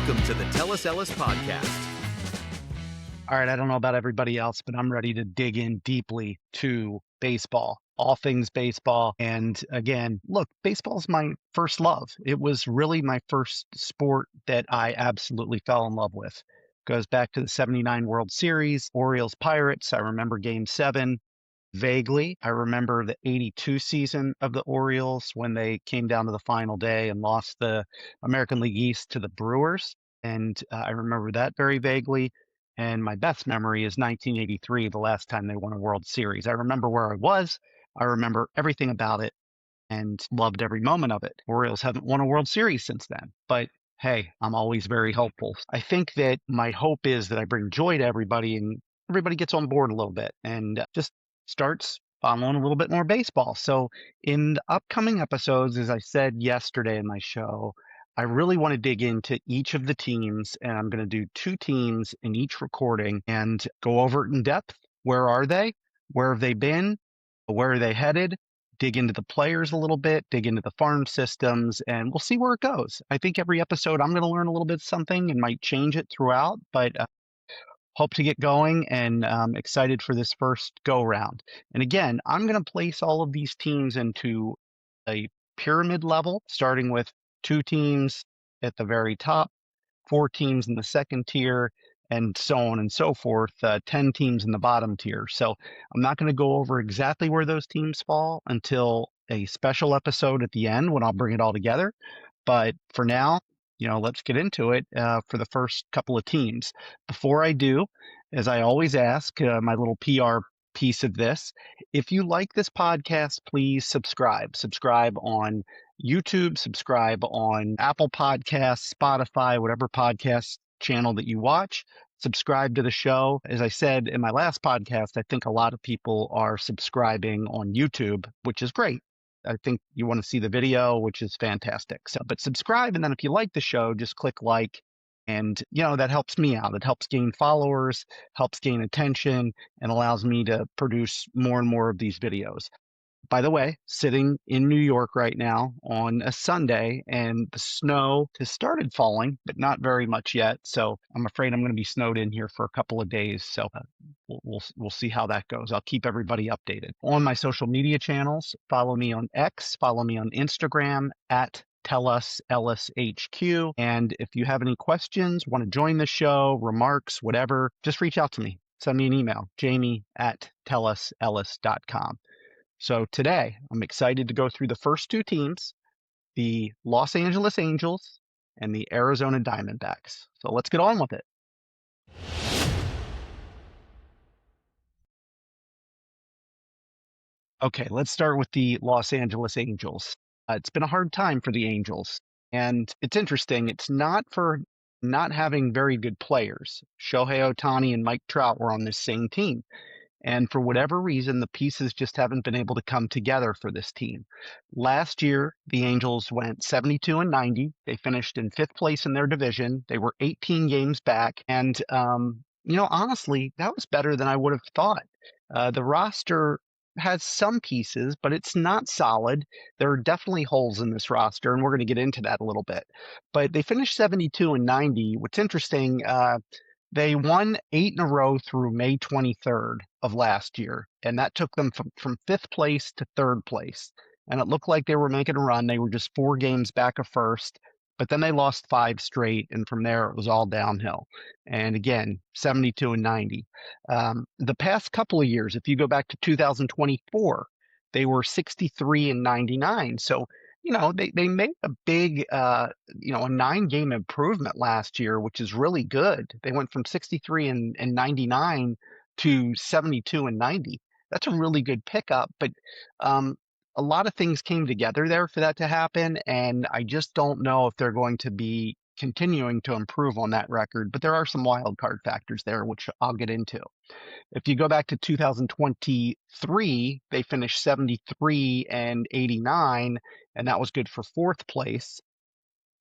Welcome to the Tell Us Ellis podcast. All right, I don't know about everybody else, but I'm ready to dig in deeply to baseball, all things baseball. And again, look, baseball's my first love. It was really my first sport that I absolutely fell in love with. Goes back to the 79 World Series, Orioles Pirates. I remember Game 7 vaguely. I remember the 82 season of the Orioles when they came down to the final day and lost the American League East to the Brewers. And I remember that very vaguely. And my best memory is 1983, the last time they won a World Series. I remember where I was. I remember everything about it and loved every moment of it. Orioles haven't won a World Series since then, but hey, I'm always very hopeful. I think that my hope is that I bring joy to everybody and everybody gets on board a little bit and just starts following a little bit more baseball. So in the upcoming episodes, as I said yesterday in my show, I really want to dig into each of the teams, and I'm going to do 2 teams in each recording and go over it in depth. Where are they? Where have they been? Where are they headed? Dig into the players a little bit, dig into the farm systems, and we'll see where it goes. I think every episode I'm going to learn a little bit something and might change it throughout, but hope to get going and excited for this first go round. And again, I'm going to place all of these teams into a pyramid level, starting with 2 teams at the very top, 4 teams in the second tier, and so on and so forth, 10 teams in the bottom tier. So I'm not going to go over exactly where those teams fall until a special episode at the end when I'll bring it all together. But for now, let's get into it for the first couple of teams. Before I do, as I always ask, my little PR piece of this, if you like this podcast, please subscribe. Subscribe on YouTube, subscribe on Apple Podcasts, Spotify, whatever podcast channel that you watch. Subscribe to the show. As I said in my last podcast, I think a lot of people are subscribing on YouTube, which is great. I think you want to see the video, which is fantastic. So, but subscribe, and then if you like the show, just click like, and that helps me out. It helps gain followers, helps gain attention, and allows me to produce more and more of these videos. By the way, sitting in New York right now on a Sunday, and the snow has started falling, but not very much yet. So I'm afraid I'm going to be snowed in here for a couple of days. So we'll see how that goes. I'll keep everybody updated on my social media channels. Follow me on X. Follow me on Instagram at Tell Us Ellis HQ. And if you have any questions, want to join the show, remarks, whatever, just reach out to me. Send me an email, jamie@tellusellis.com. So today, I'm excited to go through the first 2 teams, the Los Angeles Angels and the Arizona Diamondbacks. So let's get on with it. Okay, let's start with the Los Angeles Angels. It's been a hard time for the Angels, and it's interesting. It's not for not having very good players. Shohei Ohtani and Mike Trout were on this same team. And for whatever reason, the pieces just haven't been able to come together for this team. Last year, the Angels went 72-90. They finished in 5th place in their division. They were 18 games back. And, honestly, that was better than I would have thought. The roster has some pieces, but it's not solid. There are definitely holes in this roster, and we're going to get into that a little bit. But they finished 72-90. What's interesting, they won 8 in a row through May 23rd of last year, and that took them from 5th place to 3rd place. And it looked like they were making a run. They were just 4 games back of first, but then they lost 5 straight, and from there it was all downhill. And again, 72-90. The past couple of years, if you go back to 2024, they were 63-99. So they made a big, a 9-game improvement last year, which is really good. They went from 63-99 to 72-90. That's a really good pickup, but a lot of things came together there for that to happen, and I just don't know if they're going to be continuing to improve on that record, but there are some wild card factors there, which I'll get into. If you go back to 2023, they finished 73-89, and that was good for 4th place.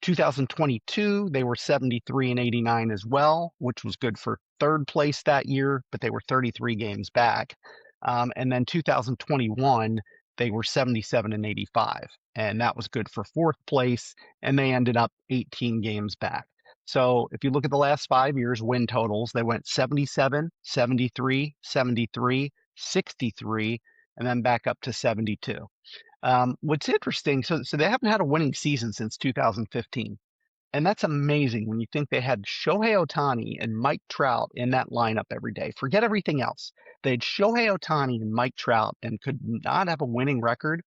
2022, they were 73-89 as well, which was good for 3rd place that year, but they were 33 games back. And then 2021, they were 77-85, and that was good for 4th place, and they ended up 18 games back. So if you look at the last 5 years win totals, they went 77, 73, 73, 63, and then back up to 72. What's interesting, so they haven't had a winning season since 2015. And that's amazing when you think they had Shohei Ohtani and Mike Trout in that lineup every day. Forget everything else. They had Shohei Ohtani and Mike Trout and could not have a winning record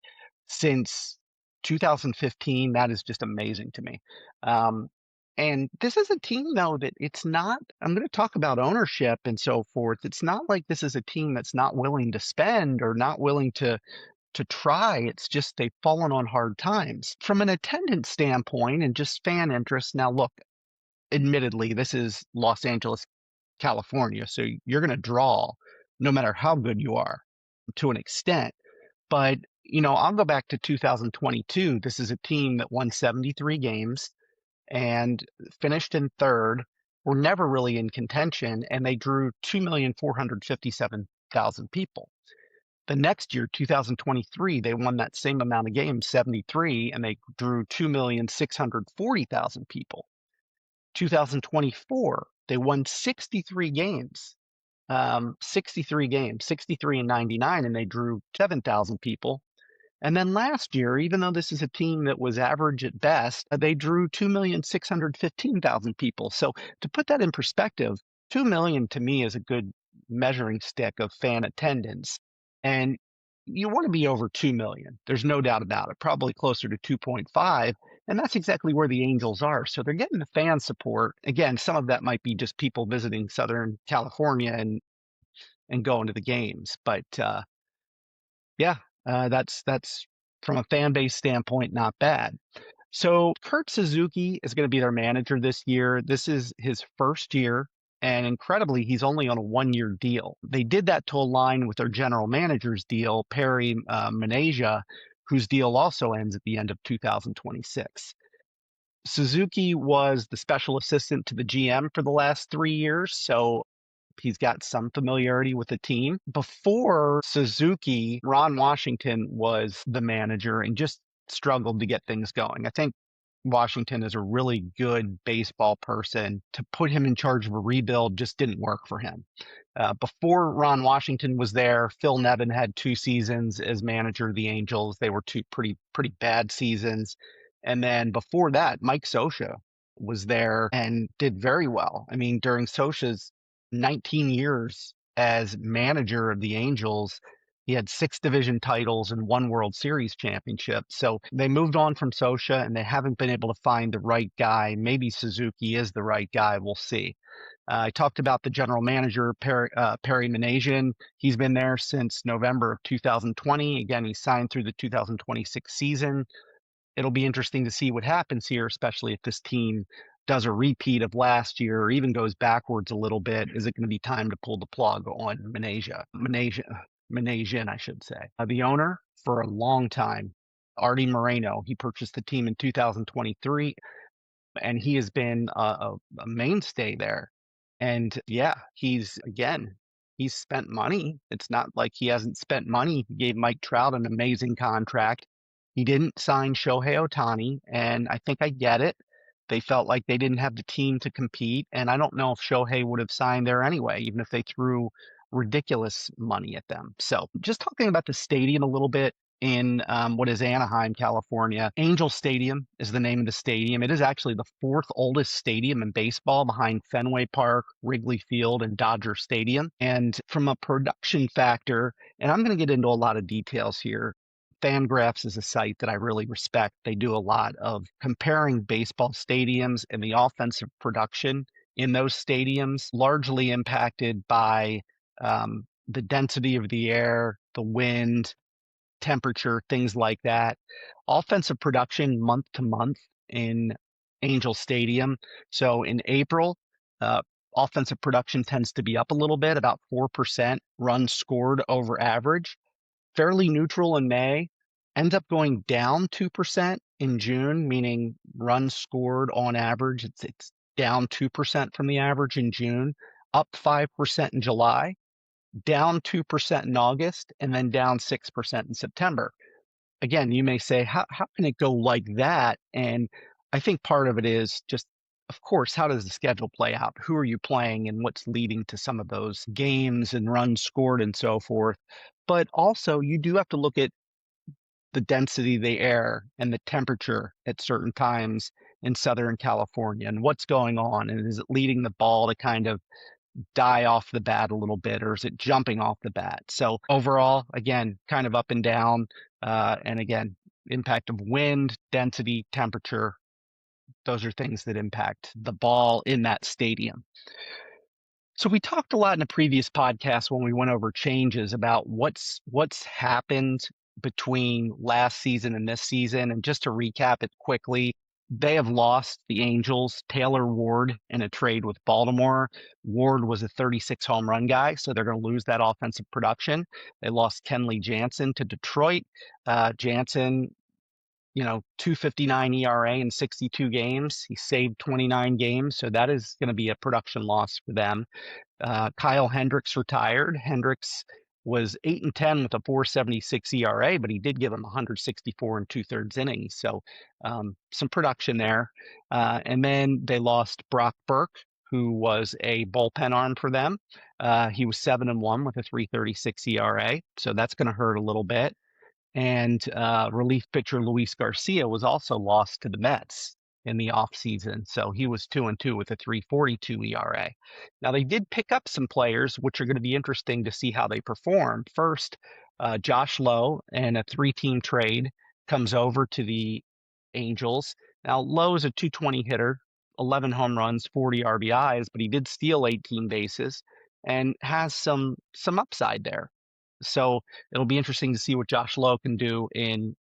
since 2015. That is just amazing to me. Um, and this is a team, though, that it's not, I'm going to talk about ownership and so forth. It's not like this is a team that's not willing to spend or not willing to try. It's just they've fallen on hard times. From an attendance standpoint and just fan interest, now look, admittedly, this is Los Angeles, California, so you're going to draw no matter how good you are to an extent. But, I'll go back to 2022. This is a team that won 73 games and finished in third. Were never really in contention, and they drew 2,457,000 people. The next year, 2023, they won that same amount of games, 73, and they drew 2,640,000 people. 2024, they won 63 games, 63 and 99, and they drew 7,000 people. And then last year, even though this is a team that was average at best, they drew 2,615,000 people. So to put that in perspective, 2 million to me is a good measuring stick of fan attendance. And you want to be over 2 million. There's no doubt about it, probably closer to 2.5. And that's exactly where the Angels are. So they're getting the fan support. Again, some of that might be just people visiting Southern California and going to the games. But yeah, that's from a fan base standpoint, not bad. So Kurt Suzuki is going to be their manager this year. This is his first year, and incredibly, he's only on a 1-year deal. They did that to align with their general manager's deal, Perry Manasia, whose deal also ends at the end of 2026. Suzuki was the special assistant to the GM for the last 3 years, so he's got some familiarity with the team. Before Suzuki, Ron Washington was the manager and just struggled to get things going. I think Washington is a really good baseball person. To put him in charge of a rebuild just didn't work for him. Before Ron Washington was there, Phil Nevin had 2 seasons as manager of the Angels. They were two pretty bad seasons. And then before that, Mike Scioscia was there and did very well. I mean, during Scioscia's 19 years as manager of the Angels, he had 6 division titles and 1 World Series championship. So they moved on from Scioscia and they haven't been able to find the right guy. Maybe Suzuki is the right guy. We'll see. I talked about the general manager, Perry Manasian. He's been there since November of 2020. Again, he signed through the 2026 season. It'll be interesting to see what happens here, especially if this team does a repeat of last year or even goes backwards a little bit. Is it going to be time to pull the plug on Manasian, I should say. The owner for a long time, Artie Moreno, he purchased the team in 2023, and he has been a mainstay there. And yeah, he's spent money. It's not like he hasn't spent money. He gave Mike Trout an amazing contract. He didn't sign Shohei Ohtani, and I think I get it. They felt like they didn't have the team to compete, and I don't know if Shohei would have signed there anyway, even if they threw ridiculous money at them. So just talking about the stadium a little bit in what is Anaheim, California. Angel Stadium is the name of the stadium. It is actually the 4th oldest stadium in baseball behind Fenway Park, Wrigley Field, and Dodger Stadium. And from a production factor, and I'm going to get into a lot of details here, Fangraphs is a site that I really respect. They do a lot of comparing baseball stadiums and the offensive production in those stadiums, largely impacted by the density of the air, the wind, temperature, things like that. Offensive production month to month in Angel Stadium. So in April, offensive production tends to be up a little bit, about 4% runs scored over average. Fairly neutral in May, ends up going down 2% in June, meaning runs scored on average. It's down 2% from the average in June, up 5% in July, down 2% in August, and then down 6% in September. Again, you may say, how can it go like that? And I think part of it is just of course, how does the schedule play out? Who are you playing and what's leading to some of those games and runs scored and so forth? But also, you do have to look at the density of the air and the temperature at certain times in Southern California and what's going on. And is it leading the ball to kind of die off the bat a little bit, or is it jumping off the bat? So overall, again, kind of up and down. And again, impact of wind, density, temperature, those are things that impact the ball in that stadium. So we talked a lot in a previous podcast when we went over changes about what's happened between last season and this season. And just to recap it quickly, they have lost the Angels, Taylor Ward, in a trade with Baltimore. Ward was a 36 home run guy, so they're going to lose that offensive production. They lost Kenley Jansen to Detroit. Jansen, 2.59 ERA in 62 games. He saved 29 games, so that is going to be a production loss for them. Kyle Hendricks retired. Hendricks was 8-10 with a 4.76 ERA, but he did give him 164 and 2/3 innings. So some production there. And then they lost Brock Burke, who was a bullpen arm for them. He was 7-1 with a 3.36 ERA. So that's going to hurt a little bit. And relief pitcher Luis Garcia was also lost to the Mets in the offseason. So he was 2-2 with a 3.42 ERA. Now, they did pick up some players, which are going to be interesting to see how they perform. First, Josh Lowe, and a 3-team trade, comes over to the Angels. Now, Lowe is a 220 hitter, 11 home runs, 40 RBIs, but he did steal 18 bases and has some upside there. So it'll be interesting to see what Josh Lowe can do in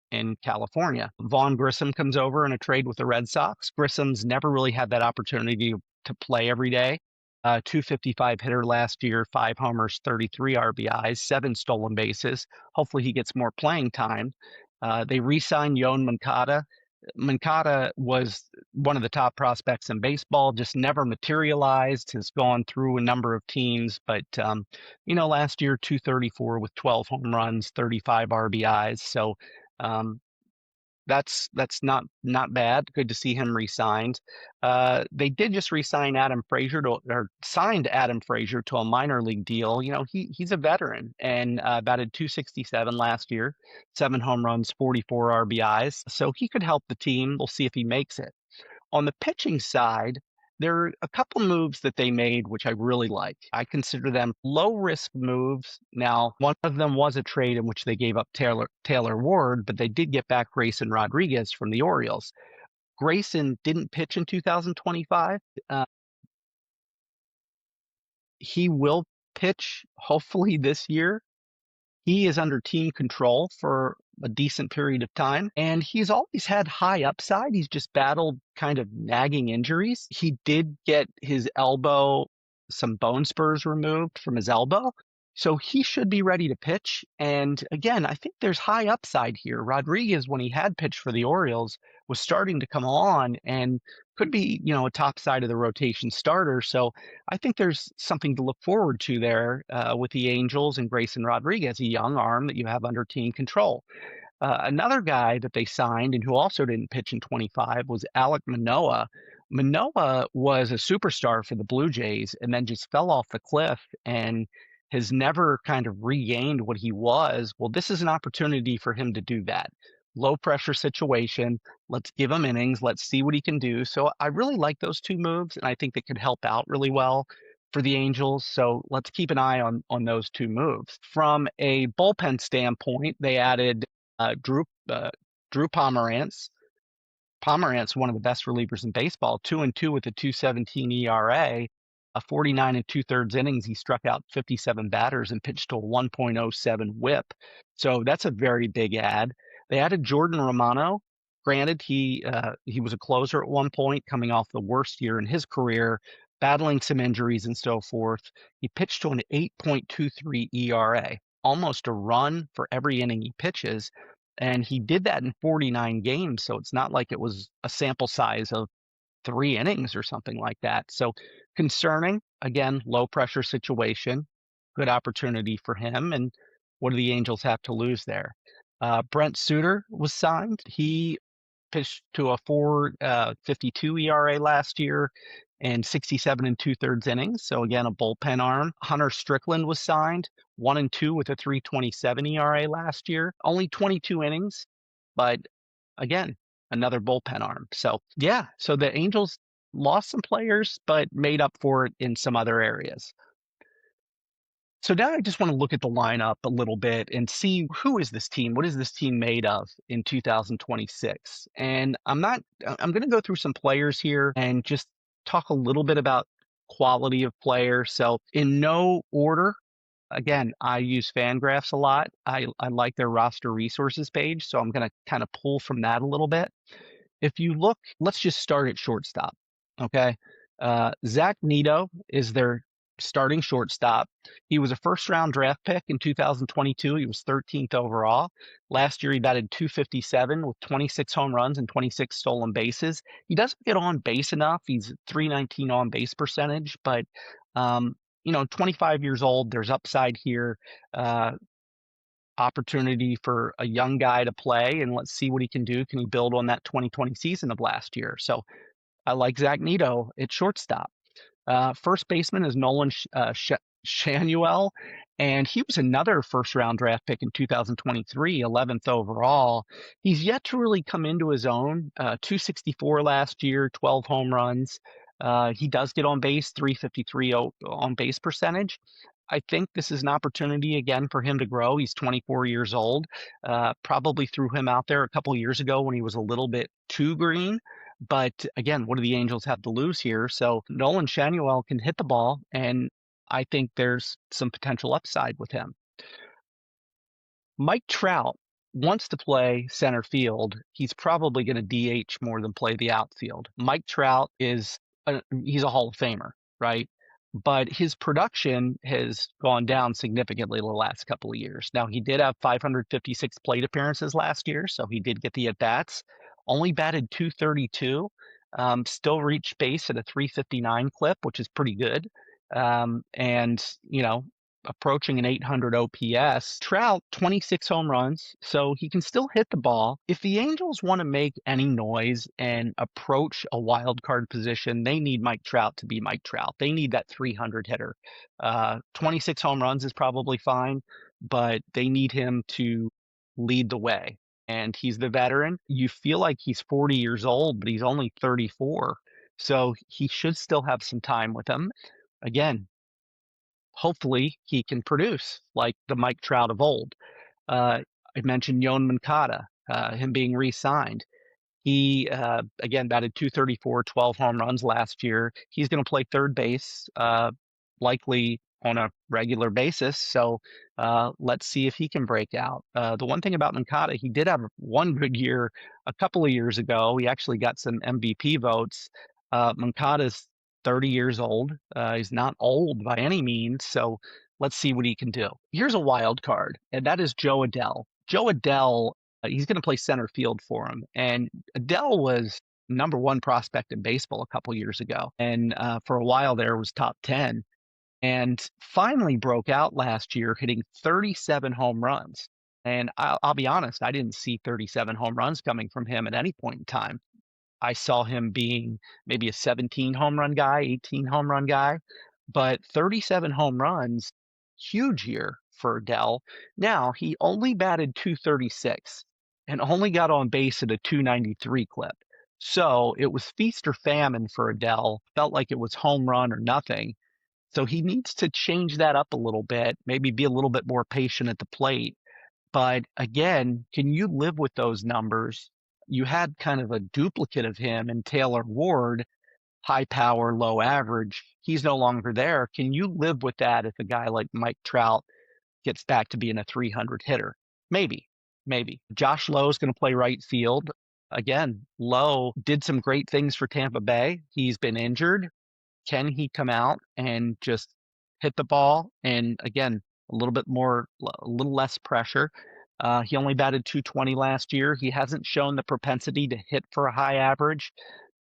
California. Vaughn Grissom comes over in a trade with the Red Sox. Grissom's never really had that opportunity to play every day. 255 hitter last year, 5 homers, 33 RBIs, 7 stolen bases. Hopefully he gets more playing time. They re-signed Yoan Moncada. Moncada was one of the top prospects in baseball, just never materialized, has gone through a number of teams. But, last year, 234 with 12 home runs, 35 RBIs. So that's not bad. Good to see him re-signed. They did just re-sign Adam Frazier signed Adam Frazier to a minor league deal. He's a veteran and batted 267 last year, 7 home runs, 44 RBIs. So he could help the team. We'll see if he makes it. On the pitching side, there are a couple moves that they made, which I really like. I consider them low-risk moves. Now, one of them was a trade in which they gave up Taylor Ward, but they did get back Grayson Rodriguez from the Orioles. Grayson didn't pitch in 2025. He will pitch, hopefully, this year. He is under team control for a decent period of time, and he's always had high upside. He's just battled kind of nagging injuries. He did get his elbow, some bone spurs removed from his elbow, so he should be ready to pitch. And again, I think there's high upside here. Rodriguez, when he had pitched for the Orioles, was starting to come on and could be, a top side of the rotation starter. So I think there's something to look forward to there with the Angels and Grayson Rodriguez, a young arm that you have under team control. Another guy that they signed and who also didn't pitch in 25 was Alek Manoah. Manoah was a superstar for the Blue Jays and then just fell off the cliff and has never kind of regained what he was. Well, this is an opportunity for him to do that. Low pressure situation. Let's give him innings. Let's see what he can do. So I really like those two moves, and I think they could help out really well for the Angels. So let's keep an eye on those two moves. From a bullpen standpoint, they added Drew Pomerantz. Pomerantz, one of the best relievers in baseball, 2-2 with a 2.17 ERA. A 49 and 2/3 innings, he struck out 57 batters and pitched to a 1.07 WHIP. So that's a very big add. They added Jordan Romano. Granted, he was a closer at one point, coming off the worst year in his career, battling some injuries and so forth. He pitched to an 8.23 ERA, almost a run for every inning he pitches. And he did that in 49 games. So it's not like it was a sample size of 3 innings or something like that. So concerning, again, low pressure situation, good opportunity for him. And what do the Angels have to lose there? Brent Suter was signed. He pitched to a 4.52 ERA last year and 67 and two-thirds innings. So again, a bullpen arm. Hunter Strickland was signed 1-2 with a 3.27 ERA last year. Only 22 innings, but again, another bullpen arm. So yeah, so the Angels lost some players, but made up for it in some other areas. So now I just want to look at the lineup a little bit and see who is this team? What is this team made of in 2026? And I'm going to go through some players here and just talk a little bit about quality of player. So in no order, again, I use Fangraphs a lot. I like their roster resources page, so I'm going to kind of pull from that a little bit. If you look, let's just start at shortstop. Okay. Zach Neto is their starting shortstop. He was a first round draft pick in 2022. He was 13th overall. Last year, he batted 257 with 26 home runs and 26 stolen bases. He doesn't get on base enough. He's 319 on base percentage, but, 25 years old, there's upside here. Opportunity for a young guy to play, and let's see what he can do. Can he build on that 2020 season of last year? So I like Zach Neto at shortstop. First baseman is Nolan Shanuel, and he was another first-round draft pick in 2023, 11th overall. He's yet to really come into his own. 264 last year, 12 home runs. He does get on base, 353 on base percentage. I think this is an opportunity again for him to grow. He's 24 years old. Probably threw him out there a couple years ago when he was a little bit too green. But again, what do the Angels have to lose here? So Nolan Shanuel can hit the ball, and I think there's some potential upside with him. Mike Trout wants to play center field. He's probably going to DH more than play the outfield. Mike Trout he's a Hall of Famer, right? But his production has gone down significantly the last couple of years. Now, he did have 556 plate appearances last year, so he did get the at-bats. Only batted 232, still reached base at a 359 clip, which is pretty good. And, approaching an 800 OPS. Trout, 26 home runs, so he can still hit the ball. If the Angels want to make any noise and approach a wild card position, they need Mike Trout to be Mike Trout. They need that 300 hitter. 26 home runs is probably fine, but they need him to lead the way. And he's the veteran. You feel like he's 40 years old, but he's only 34. So he should still have some time with him. Again, hopefully he can produce like the Mike Trout of old. I mentioned Yoan Moncada, him being re-signed. He, again, batted 234, 12 home runs last year. He's going to play third base, likely on a regular basis. So let's see if he can break out. The one thing about Moncada, he did have one good year a couple of years ago. He actually got some MVP votes. Moncada's 30 years old. He's not old by any means. So let's see what he can do. Here's a wild card, and that is Joe Adell. Joe Adell, he's going to play center field for him. And Adell was number one prospect in baseball a couple years ago. And for a while there was top 10. And finally broke out last year, hitting 37 home runs. And I'll be honest, I didn't see 37 home runs coming from him at any point in time. I saw him being maybe a 17 home run guy, 18 home run guy, but 37 home runs, huge year for Adell. Now, he only batted 236 and only got on base at a 293 clip. So it was feast or famine for Adell. Felt like it was home run or nothing. So he needs to change that up a little bit, maybe be a little bit more patient at the plate. But again, can you live with those numbers? You had kind of a duplicate of him in Taylor Ward, high power, low average. He's no longer there. Can you live with that if a guy like Mike Trout gets back to being a 300 hitter? Maybe. Josh Lowe is going to play right field. Again, Lowe did some great things for Tampa Bay. He's been injured. Can he come out and just hit the ball? And again, a little less pressure. He only batted 220 last year. He hasn't shown the propensity to hit for a high average.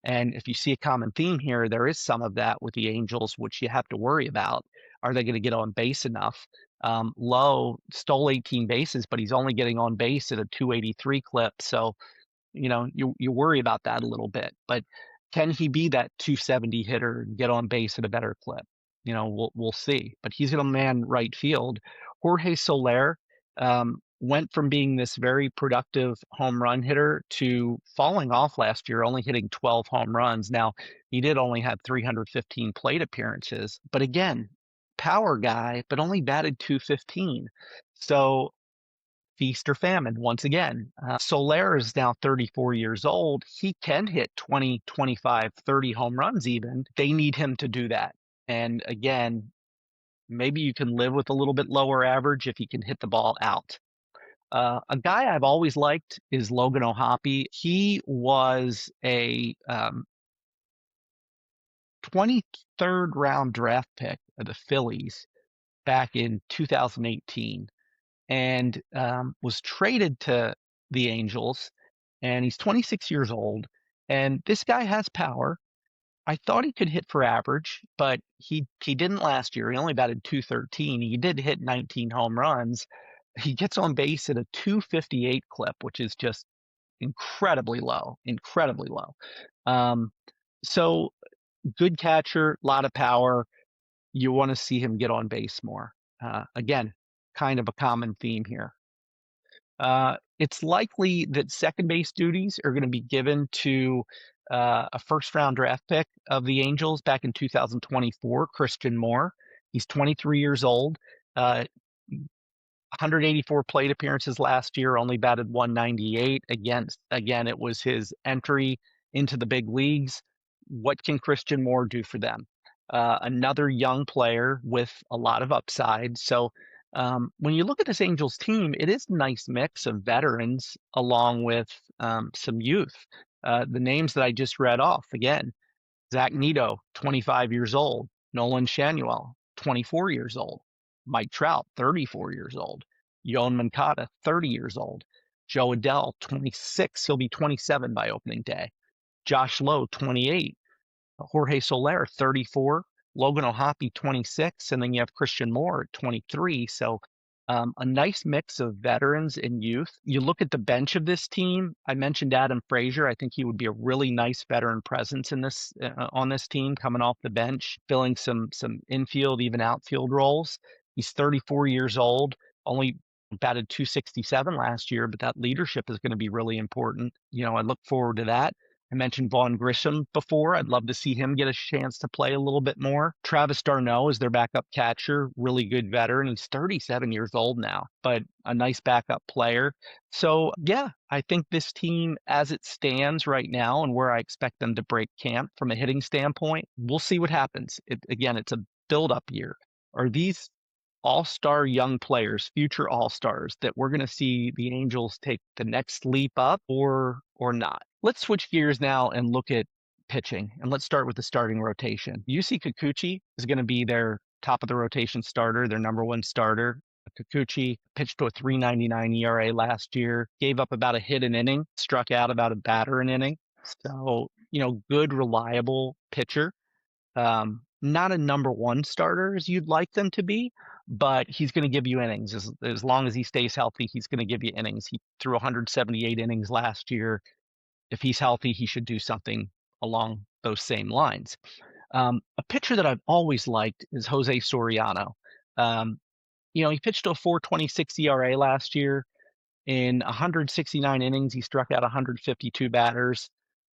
And if you see a common theme here, there is some of that with the Angels, which you have to worry about. Are they going to get on base enough? Lowe stole 18 bases, but he's only getting on base at a 283 clip. So, you worry about that a little bit. But can he be that 270 hitter and get on base at a better clip? We'll see. But he's going to man right field. Jorge Soler went from being this very productive home run hitter to falling off last year, only hitting 12 home runs. Now, he did only have 315 plate appearances, but again, power guy, but only batted 215. So feast or famine once again. Soler is now 34 years old. He can hit 20, 25, 30 home runs even. They need him to do that. And again, maybe you can live with a little bit lower average if he can hit the ball out. A guy I've always liked is Logan O'Hoppe. He was a 23rd round draft pick of the Phillies back in 2018 and was traded to the Angels. And he's 26 years old. And this guy has power. I thought he could hit for average, but he didn't last year. He only batted 213. He did hit 19 home runs. He gets on base at a 258 clip, which is just incredibly low, incredibly low. So good catcher, a lot of power. You want to see him get on base more. Again, kind of a common theme here. It's likely that second base duties are going to be given to a first round draft pick of the Angels back in 2024, Christian Moore. He's 23 years old. 184 plate appearances last year, only batted 198. Again, it was his entry into the big leagues. What can Christian Moore do for them? Another young player with a lot of upside. So when you look at this Angels team, it is a nice mix of veterans along with some youth. The names that I just read off, again, Zach Neto, 25 years old. Nolan Shanuel, 24 years old. Mike Trout, 34 years old. Yoan Moncada, 30 years old. Joe Adell, 26. He'll be 27 by opening day. Josh Lowe, 28. Jorge Soler, 34. Logan O'Hoppe, 26. And then you have Christian Moore at 23. So a nice mix of veterans and youth. You look at the bench of this team. I mentioned Adam Frazier. I think he would be a really nice veteran presence in this on this team, coming off the bench, filling some infield, even outfield roles. He's 34 years old, only batted 267 last year, but that leadership is going to be really important. I look forward to that. I mentioned Vaughn Grissom before. I'd love to see him get a chance to play a little bit more. Travis d'Arnaud is their backup catcher, really good veteran. He's 37 years old now, but a nice backup player. So, yeah, I think this team, as it stands right now and where I expect them to break camp from a hitting standpoint, we'll see what happens. Again, it's a build-up year. Are these all-star young players, future all-stars, that we're going to see the Angels take the next leap up or not? Let's switch gears now and look at pitching, and let's start with the starting rotation. Yusei Kikuchi is going to be their top of the rotation starter, their number one starter. Kikuchi pitched to a 3.99 ERA last year, gave up about a hit an inning, struck out about a batter an inning. So, good, reliable pitcher. Not a number one starter as you'd like them to be, but he's going to give you innings. As long as he stays healthy, he's going to give you innings. He threw 178 innings last year. If he's healthy, he should do something along those same lines. A pitcher that I've always liked is Jose Soriano. He pitched to a 4.26 ERA last year. In 169 innings, he struck out 152 batters,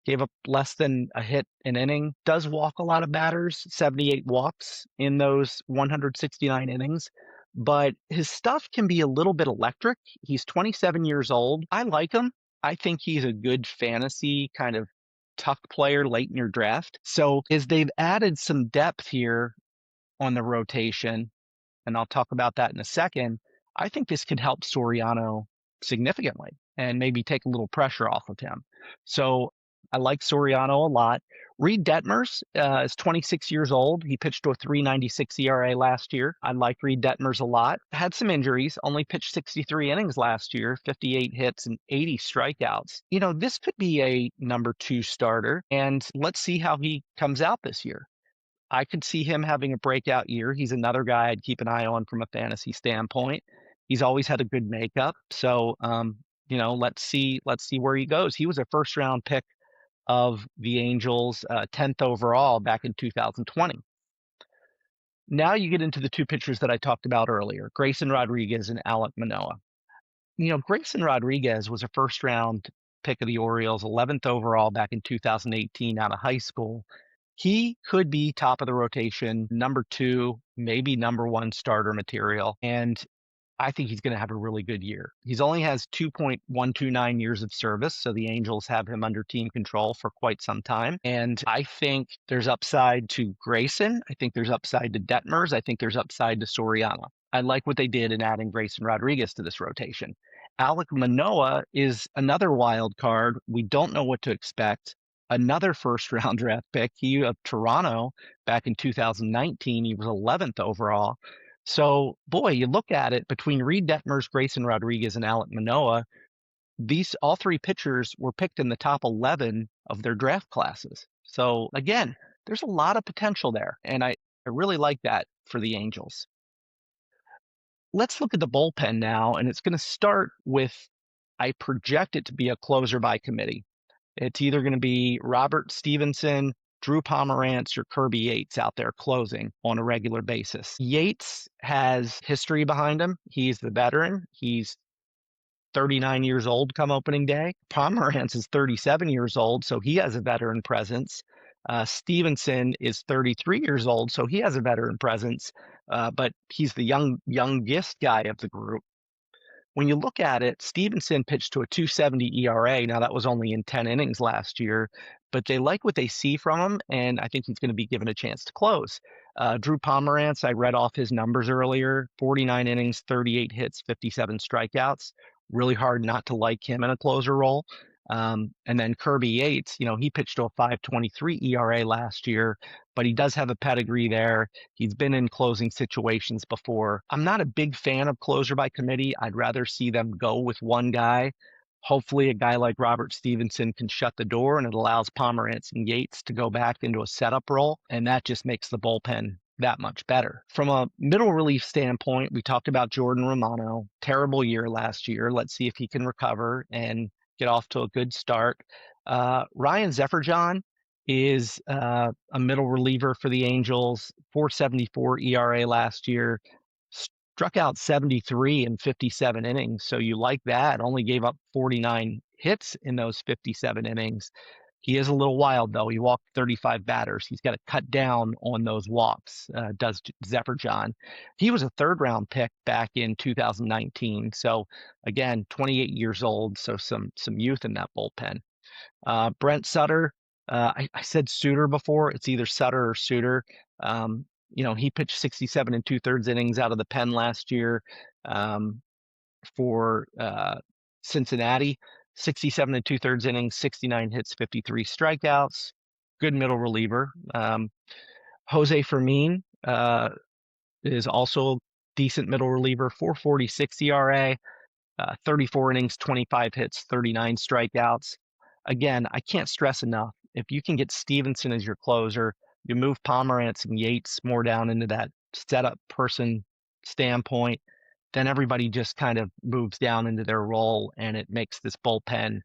gave up less than a hit an inning, does walk a lot of batters, 78 walks in those 169 innings. But his stuff can be a little bit electric. He's 27 years old. I like him. I think he's a good fantasy kind of tuck player late in your draft. So as they've added some depth here on the rotation, and I'll talk about that in a second, I think this could help Soriano significantly and maybe take a little pressure off of him. So I like Soriano a lot. Reed Detmers is 26 years old. He pitched to a 3.96 ERA last year. I like Reed Detmers a lot. Had some injuries, only pitched 63 innings last year, 58 hits and 80 strikeouts. This could be a number two starter, and let's see how he comes out this year. I could see him having a breakout year. He's another guy I'd keep an eye on from a fantasy standpoint. He's always had a good makeup. So let's see where he goes. He was a first round pick of the Angels, 10th overall back in 2020. Now you get into the two pitchers that I talked about earlier, Grayson Rodriguez and Alek Manoah. Grayson Rodriguez was a first round pick of the Orioles, 11th overall back in 2018 out of high school. He could be top of the rotation, number two, maybe number one starter material. And I think he's going to have a really good year. He's only has 2.129 years of service, so the Angels have him under team control for quite some time. And I think there's upside to Grayson. I think there's upside to Detmers. I think there's upside to Soriano. I like what they did in adding Grayson Rodriguez to this rotation. Alek Manoah is another wild card. We don't know what to expect. Another first round draft pick. He of Toronto back in 2019. He was 11th overall. So, boy, you look at it between Reed Detmers, Grayson Rodriguez, and Alek Manoah, these all three pitchers were picked in the top 11 of their draft classes. So, again, there's a lot of potential there, and I really like that for the Angels. Let's look at the bullpen now, and it's going to start with, I project it to be a closer by committee. It's either going to be Robert Stevenson, Drew Pomerantz, or Kirby Yates out there closing on a regular basis. Yates has history behind him. He's the veteran. He's 39 years old come opening day. Pomerantz is 37 years old, so he has a veteran presence. Stevenson is 33 years old, so he has a veteran presence, but he's the youngest guy of the group. When you look at it, Stevenson pitched to a 2.70 ERA. Now, that was only in 10 innings last year, but they like what they see from him, and I think he's going to be given a chance to close. Drew Pomerantz, I read off his numbers earlier, 49 innings, 38 hits, 57 strikeouts. Really hard not to like him in a closer role. And then Kirby Yates, he pitched to a 5.23 ERA last year, but he does have a pedigree there. He's been in closing situations before. I'm not a big fan of closer by committee. I'd rather see them go with one guy. Hopefully a guy like Robert Stevenson can shut the door, and it allows Pomerantz and Yates to go back into a setup role, and that just makes the bullpen that much better. From a middle relief standpoint, we talked about Jordan Romano. Terrible year last year. Let's see if he can recover and get off to a good start. Ryan Zefferjon is a middle reliever for the Angels, 4.74 ERA last year, struck out 73 in 57 innings. So you like that. Only gave up 49 hits in those 57 innings. He is a little wild, though. He walked 35 batters. He's got to cut down on those walks, does Zefferjon. He was a third-round pick back in 2019. So, again, 28 years old, so some youth in that bullpen. Brent Sutter, I said Suter before. It's either Sutter or Suter. He pitched 67 and two-thirds innings out of the pen last year for Cincinnati. 67 and two-thirds innings, 69 hits, 53 strikeouts. Good middle reliever. Jose Fermin is also a decent middle reliever, 4.46 ERA, 34 innings, 25 hits, 39 strikeouts. Again, I can't stress enough, if you can get Stevenson as your closer, you move Pomerantz and Yates more down into that setup person standpoint, then everybody just kind of moves down into their role, and it makes this bullpen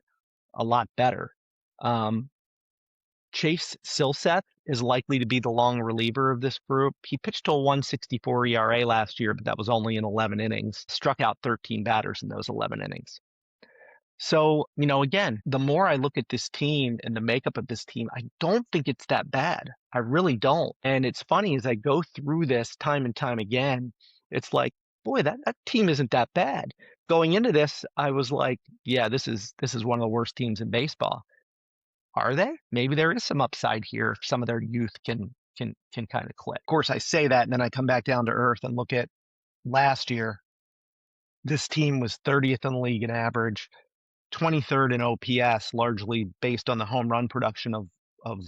a lot better. Chase Silseth is likely to be the long reliever of this group. He pitched to a 1.64 ERA last year, but that was only in 11 innings, struck out 13 batters in those 11 innings. So, again, the more I look at this team and the makeup of this team, I don't think it's that bad. I really don't. And it's funny, as I go through this time and time again, it's like, boy, that team isn't that bad. Going into this, I was like, yeah, this is one of the worst teams in baseball. Are they? Maybe there is some upside here if some of their youth can kind of click. Of course, I say that, and then I come back down to earth and look at last year. This team was 30th in the league in average, 23rd in OPS, largely based on the home run production of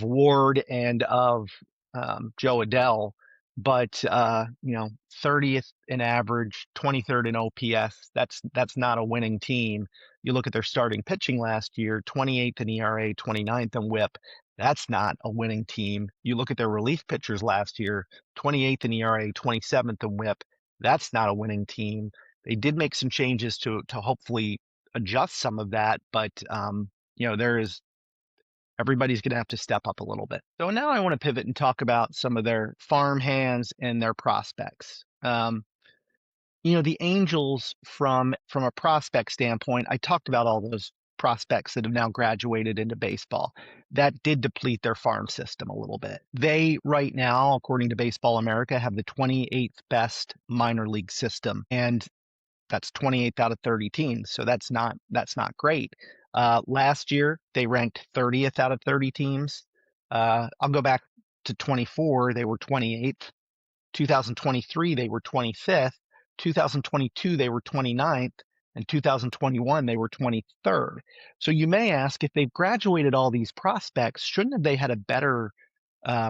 Ward and of Joe Adele, but 30th in average, 23rd in OPS. That's not a winning team. You look at their starting pitching last year, 28th in ERA, 29th in WHIP. That's not a winning team. You look at their relief pitchers last year, 28th in ERA, 27th in WHIP. That's not a winning team. They did make some changes to hopefully adjust some of that, but everybody's going to have to step up a little bit. So now I want to pivot and talk about some of their farm hands and their prospects. The Angels from a prospect standpoint, I talked about all those prospects that have now graduated into baseball. That did deplete their farm system a little bit. They right now, according to Baseball America, have the 28th best minor league system, and that's 28th out of 30 teams. So that's not great. Last year they ranked 30th out of 30 teams. I'll go back to 24. They were 28th. 2023 they were 25th. 2022 they were 29th. And 2021 they were 23rd. So you may ask, if they've graduated all these prospects, shouldn't have they had a better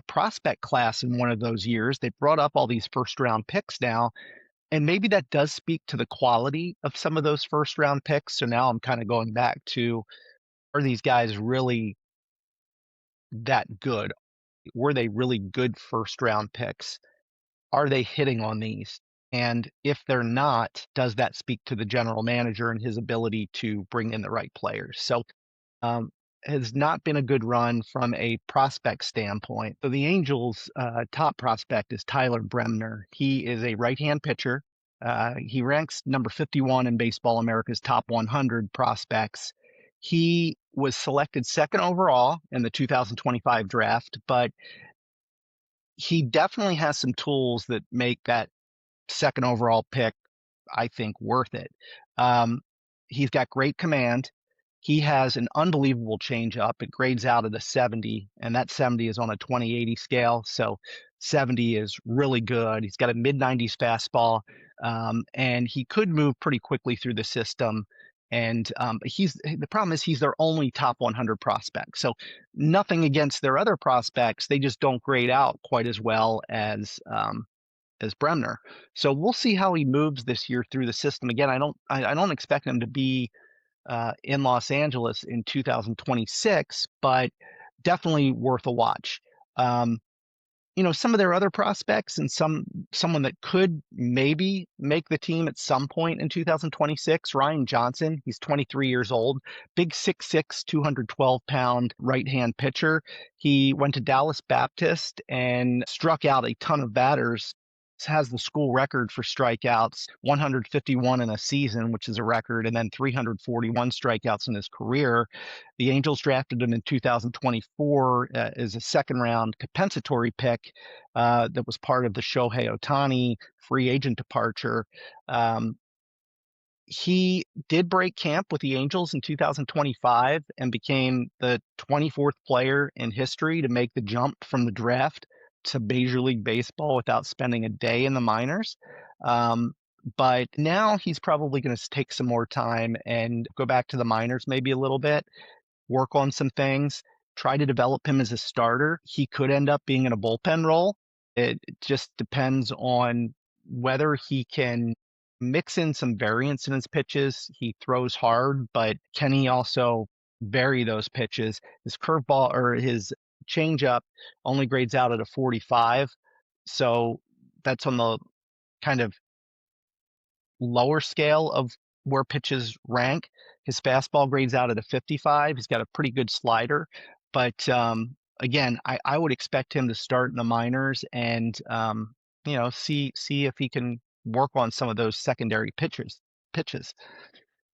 prospect class in one of those years? They brought up all these first round picks now. And maybe that does speak to the quality of some of those first round picks. So now I'm kind of going back to, are these guys really that good? Were they really good first round picks? Are they hitting on these? And if they're not, does that speak to the general manager and his ability to bring in the right players? So has not been a good run from a prospect standpoint. So the Angels' top prospect is Tyler Bremner. He is a right-hand pitcher. He ranks number 51 in Baseball America's top 100 prospects. He was selected second overall in the 2025 draft, but he definitely has some tools that make that second overall pick, I think, worth it. He's got great command. He has an unbelievable changeup. It grades out at a 70, and that 70 is on a 20/80 scale. So 70 is really good. He's got a mid-90s fastball, and he could move pretty quickly through the system. And the problem is he's their only top 100 prospect. So nothing against their other prospects. They just don't grade out quite as well as Bremner. So we'll see how he moves this year through the system. Again, I don't expect him to be in Los Angeles in 2026, but definitely worth a watch. Some of their other prospects and someone that could maybe make the team at some point in 2026, Ryan Johnson. He's 23 years old, big 6'6", 212-pound right-hand pitcher. He went to Dallas Baptist and struck out a ton of batters. Has the school record for strikeouts, 151 in a season, which is a record, and then 341 strikeouts in his career. The Angels drafted him in 2024 as a second-round compensatory pick that was part of the Shohei Ohtani free agent departure. He did break camp with the Angels in 2025 and became the 24th player in history to make the jump from the draft to Major League Baseball without spending a day in the minors. But now he's probably going to take some more time and go back to the minors maybe a little bit, work on some things, try to develop him as a starter. He could end up being in a bullpen role. It just depends on whether he can mix in some variance in his pitches. He throws hard, but can he also vary those pitches? His curveball or his changeup only grades out at a 45. So that's on the kind of lower scale of where pitches rank. His fastball grades out at a 55. He's got a pretty good slider. But again, I would expect him to start in the minors and see if he can work on some of those secondary pitches.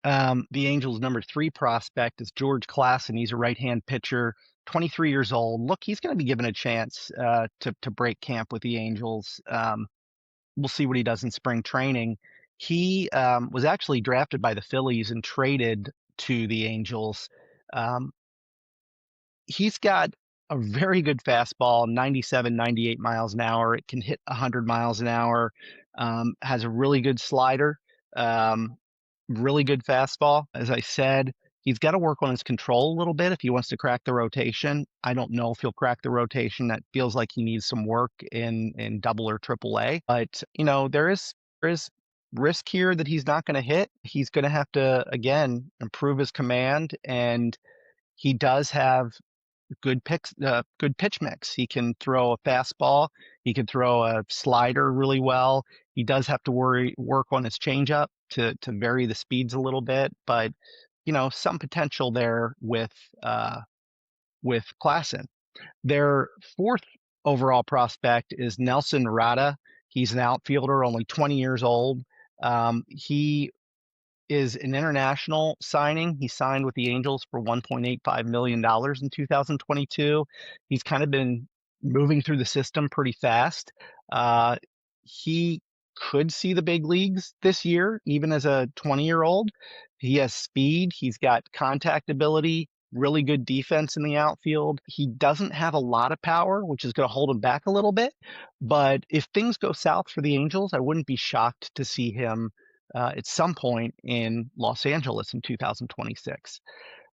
The Angels' number 3 prospect is George Klassen. He's a right-hand pitcher, 23 years old. Look, he's going to be given a chance to break camp with the Angels. We'll see what he does in spring training. He was actually drafted by the Phillies and traded to the Angels. He's got a very good fastball, 97, 98 miles an hour. It can hit 100 miles an hour. Has a really good slider, really good fastball. As I said, he's got to work on his control a little bit if he wants to crack the rotation. I don't know if he'll crack the rotation. That feels like he needs some work in double or triple A. But, there is risk here that he's not going to hit. He's going to have to, again, improve his command, and he does have good pitch mix. He can throw a fastball. He can throw a slider really well. He does have to work on his changeup to vary the speeds a little bit, but some potential there with Klassen. Their fourth overall prospect is Nelson Rada. He's an outfielder, only 20 years old. He is an international signing. He signed with the Angels for $1.85 million in 2022. He's kind of been moving through the system pretty fast. He could see the big leagues this year, even as a 20-year-old. He has speed. He's got contact ability, really good defense in the outfield. He doesn't have a lot of power, which is going to hold him back a little bit. But if things go south for the Angels, I wouldn't be shocked to see him at some point in Los Angeles in 2026.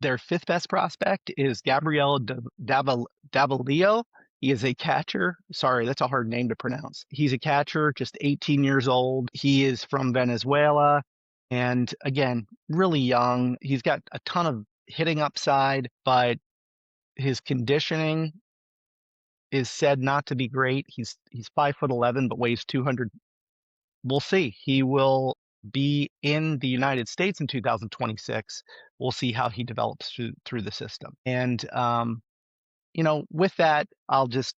Their fifth best prospect is Gabriel Davalillo. He is a catcher. Sorry, that's a hard name to pronounce. He's a catcher, just 18 years old. He is from Venezuela. And again, really young. He's got a ton of hitting upside, but his conditioning is said not to be great. He's 5'11", but weighs 200. We'll see. He will be in the United States in 2026. We'll see how he develops through the system. And with that, I'll just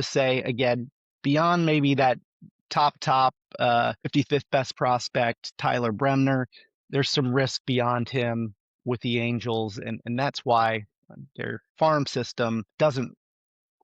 say again, beyond maybe that top 55th best prospect, Tyler Bremner, there's some risk beyond him with the Angels, and that's why their farm system doesn't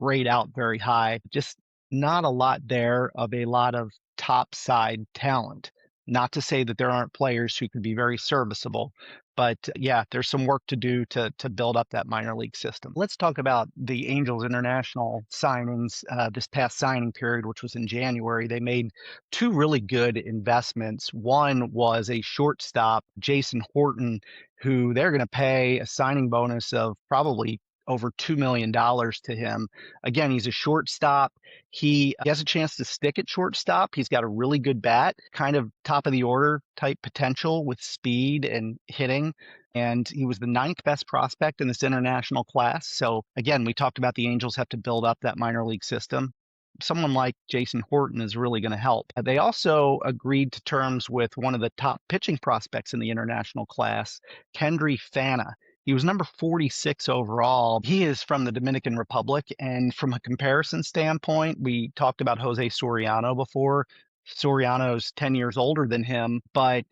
grade out very high. Just not a lot there of a lot of top side talent. Not to say that there aren't players who could be very serviceable, but yeah, there's some work to do to build up that minor league system. Let's talk about the Angels international signings this past signing period, which was in January. They made two really good investments. One was a shortstop, Jason Horton, who they're going to pay a signing bonus of probably over $2 million to him. Again, he's a shortstop. He has a chance to stick at shortstop. He's got a really good bat, kind of top of the order type potential with speed and hitting. And he was the ninth best prospect in this international class. So again, we talked about the Angels have to build up that minor league system. Someone like Jason Horton is really going to help. They also agreed to terms with one of the top pitching prospects in the international class, Kendry Fana. He was number 46 overall. He is from the Dominican Republic. And from a comparison standpoint, we talked about Jose Soriano before. Soriano's 10 years older than him, but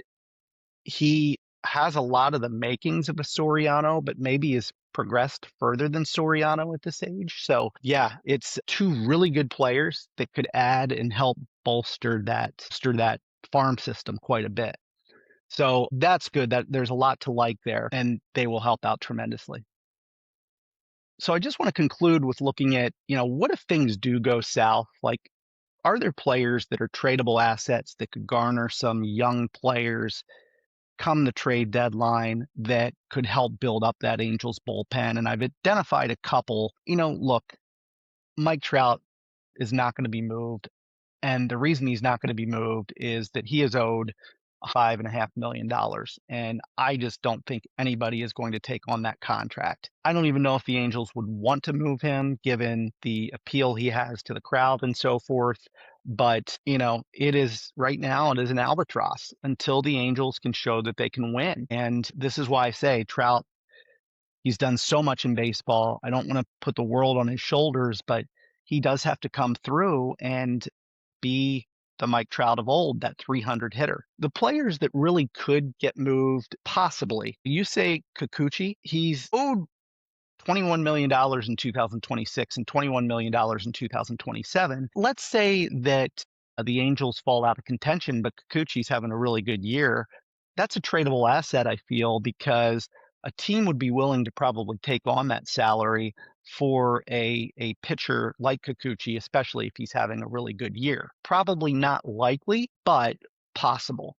he has a lot of the makings of a Soriano, but maybe is progressed further than Soriano at this age. So yeah, it's two really good players that could add and help bolster that farm system quite a bit. So that's good. That there's a lot to like there, and they will help out tremendously. So I just want to conclude with looking at, what if things do go south? Like, are there players that are tradable assets that could garner some young players come the trade deadline that could help build up that Angels bullpen? And I've identified a couple. Look, Mike Trout is not going to be moved. And the reason he's not going to be moved is that he is owed $5.5 million. And I just don't think anybody is going to take on that contract. I don't even know if the Angels would want to move him given the appeal he has to the crowd and so forth. But, it is right now, it is an albatross until the Angels can show that they can win. And this is why I say Trout, he's done so much in baseball. I don't want to put the world on his shoulders, but he does have to come through and be the Mike Trout of old, that 300 hitter. The players that really could get moved, possibly. You say Kikuchi, he's owed $21 million in 2026 and $21 million in 2027. Let's say that the Angels fall out of contention, but Kikuchi's having a really good year. That's a tradable asset, I feel, because a team would be willing to probably take on that salary for a pitcher like Kikuchi, especially if he's having a really good year. Probably not likely, but possible.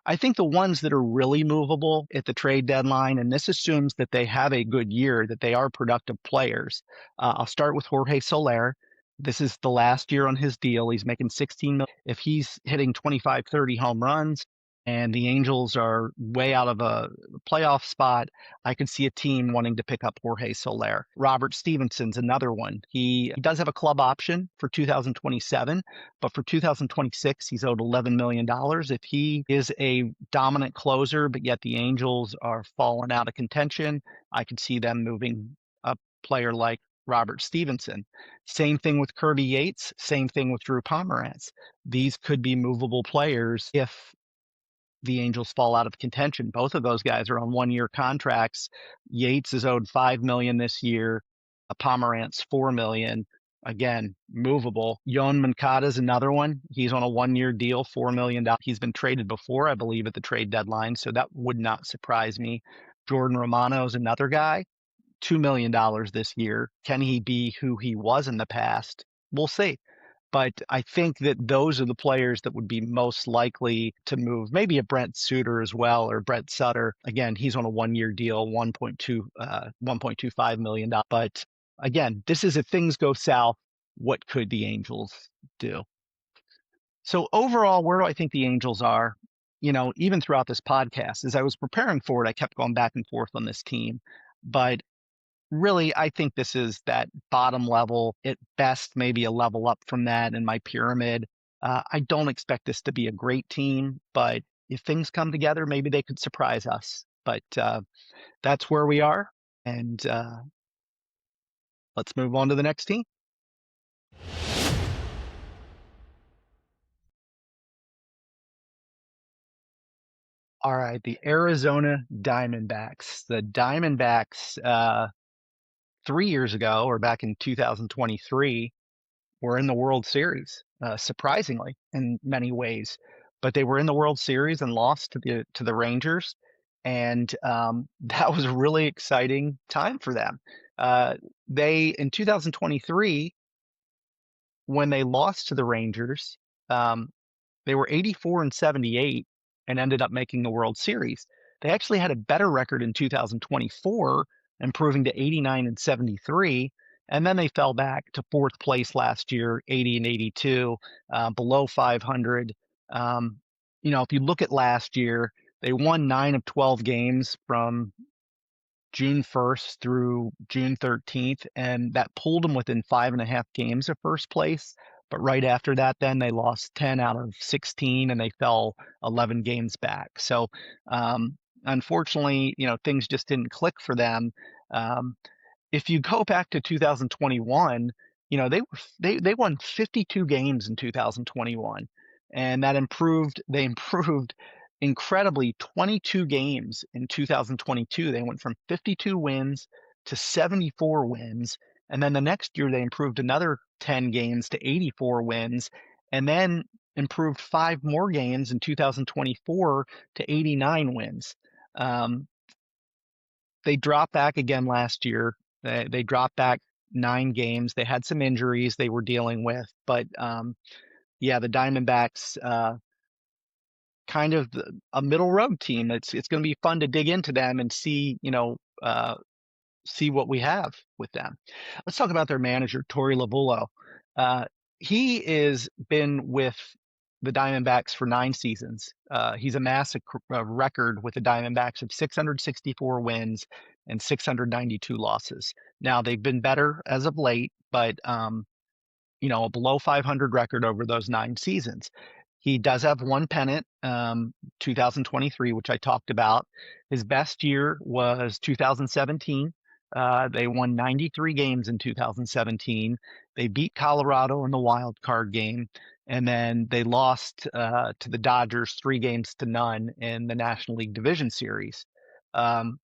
I think the ones that are really movable at the trade deadline, and this assumes that they have a good year, that they are productive players. I'll start with Jorge Soler. This is the last year on his deal. He's making $16 million. If he's hitting 25, 30 home runs and the Angels are way out of a playoff spot, I could see a team wanting to pick up Jorge Soler. Robert Stevenson's another one. He does have a club option for 2027, but for 2026, he's owed $11 million. If he is a dominant closer, but yet the Angels are falling out of contention, I could see them moving a player like Robert Stevenson. Same thing with Kirby Yates, same thing with Drew Pomeranz. These could be movable players if the Angels fall out of contention. Both of those guys are on 1-year contracts. Yates is owed $5 million this year. Pomerantz $4 million. Again, movable. Yoan Moncada is another one. He's on a 1-year deal, $4 million. He's been traded before, I believe, at the trade deadline, so that would not surprise me. Jordan Romano is another guy, $2 million this year. Can he be who he was in the past? We'll see. But I think that those are the players that would be most likely to move. Maybe a Brent Suter as well, or Brent Sutter. Again, he's on a 1-year deal, $1.25 million. But again, this is if things go south, what could the Angels do? So overall, where do I think the Angels are? Even throughout this podcast, as I was preparing for it, I kept going back and forth on this team. But really, I think this is that bottom level, at best, maybe a level up from that in my pyramid. I don't expect this to be a great team, but if things come together, maybe they could surprise us. But that's where we are. And let's move on to the next team. All right, the Arizona Diamondbacks. The Diamondbacks, 3 years ago, or back in 2023, were in the World Series, surprisingly in many ways. But they were in the World Series and lost to the Rangers, and that was a really exciting time for them. They in 2023, when they lost to the Rangers, um, they were 84-78 and ended up making the World Series. They actually had a better record in 2024, improving to 89-73. And then they fell back to fourth place last year, 80-82, below 500. If you look at last year, they won 9 of 12 games from June 1st through June 13th, and that pulled them within 5.5 games of first place. But right after that, then they lost 10 out of 16 and they fell 11 games back. So, unfortunately, things just didn't click for them. If you go back to 2021, they won 52 games in 2021, and they improved incredibly 22 games in 2022. They went from 52 wins to 74 wins, and then the next year they improved another 10 games to 84 wins, and then improved 5 more games in 2024 to 89 wins. They dropped back again last year. They dropped back 9 games. They had some injuries they were dealing with, but yeah, the Diamondbacks, kind of a middle road team. It's going to be fun to dig into them and see, see what we have with them. Let's talk about their manager, Torey Lovullo. He has been with the Diamondbacks for 9 seasons. He's amassed a record with the Diamondbacks of 664 wins and 692 losses. Now, they've been better as of late, but a below 500 record over those 9 seasons. He does have one pennant, 2023, which I talked about. His best year was 2017. They won 93 games in 2017. They beat Colorado in the wild card game, and then they lost to the Dodgers 3-0 in the National League Division Series.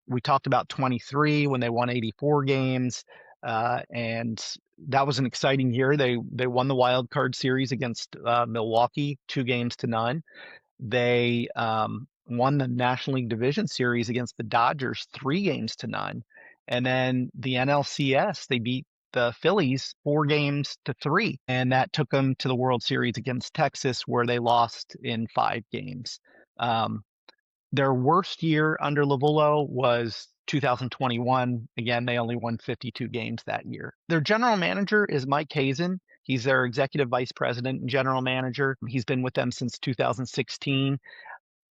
We talked about 23 when they won 84 games, and that was an exciting year. They won the wild card series against Milwaukee 2-0. They won the National League Division Series against the Dodgers 3-0. And then the NLCS, they beat the Phillies 4-3, and that took them to the World Series against Texas, where they lost in 5 games. Their worst year under Lovullo was 2021. Again, they only won 52 games that year. Their general manager is Mike Hazen. He's their executive vice president and general manager. He's been with them since 2016.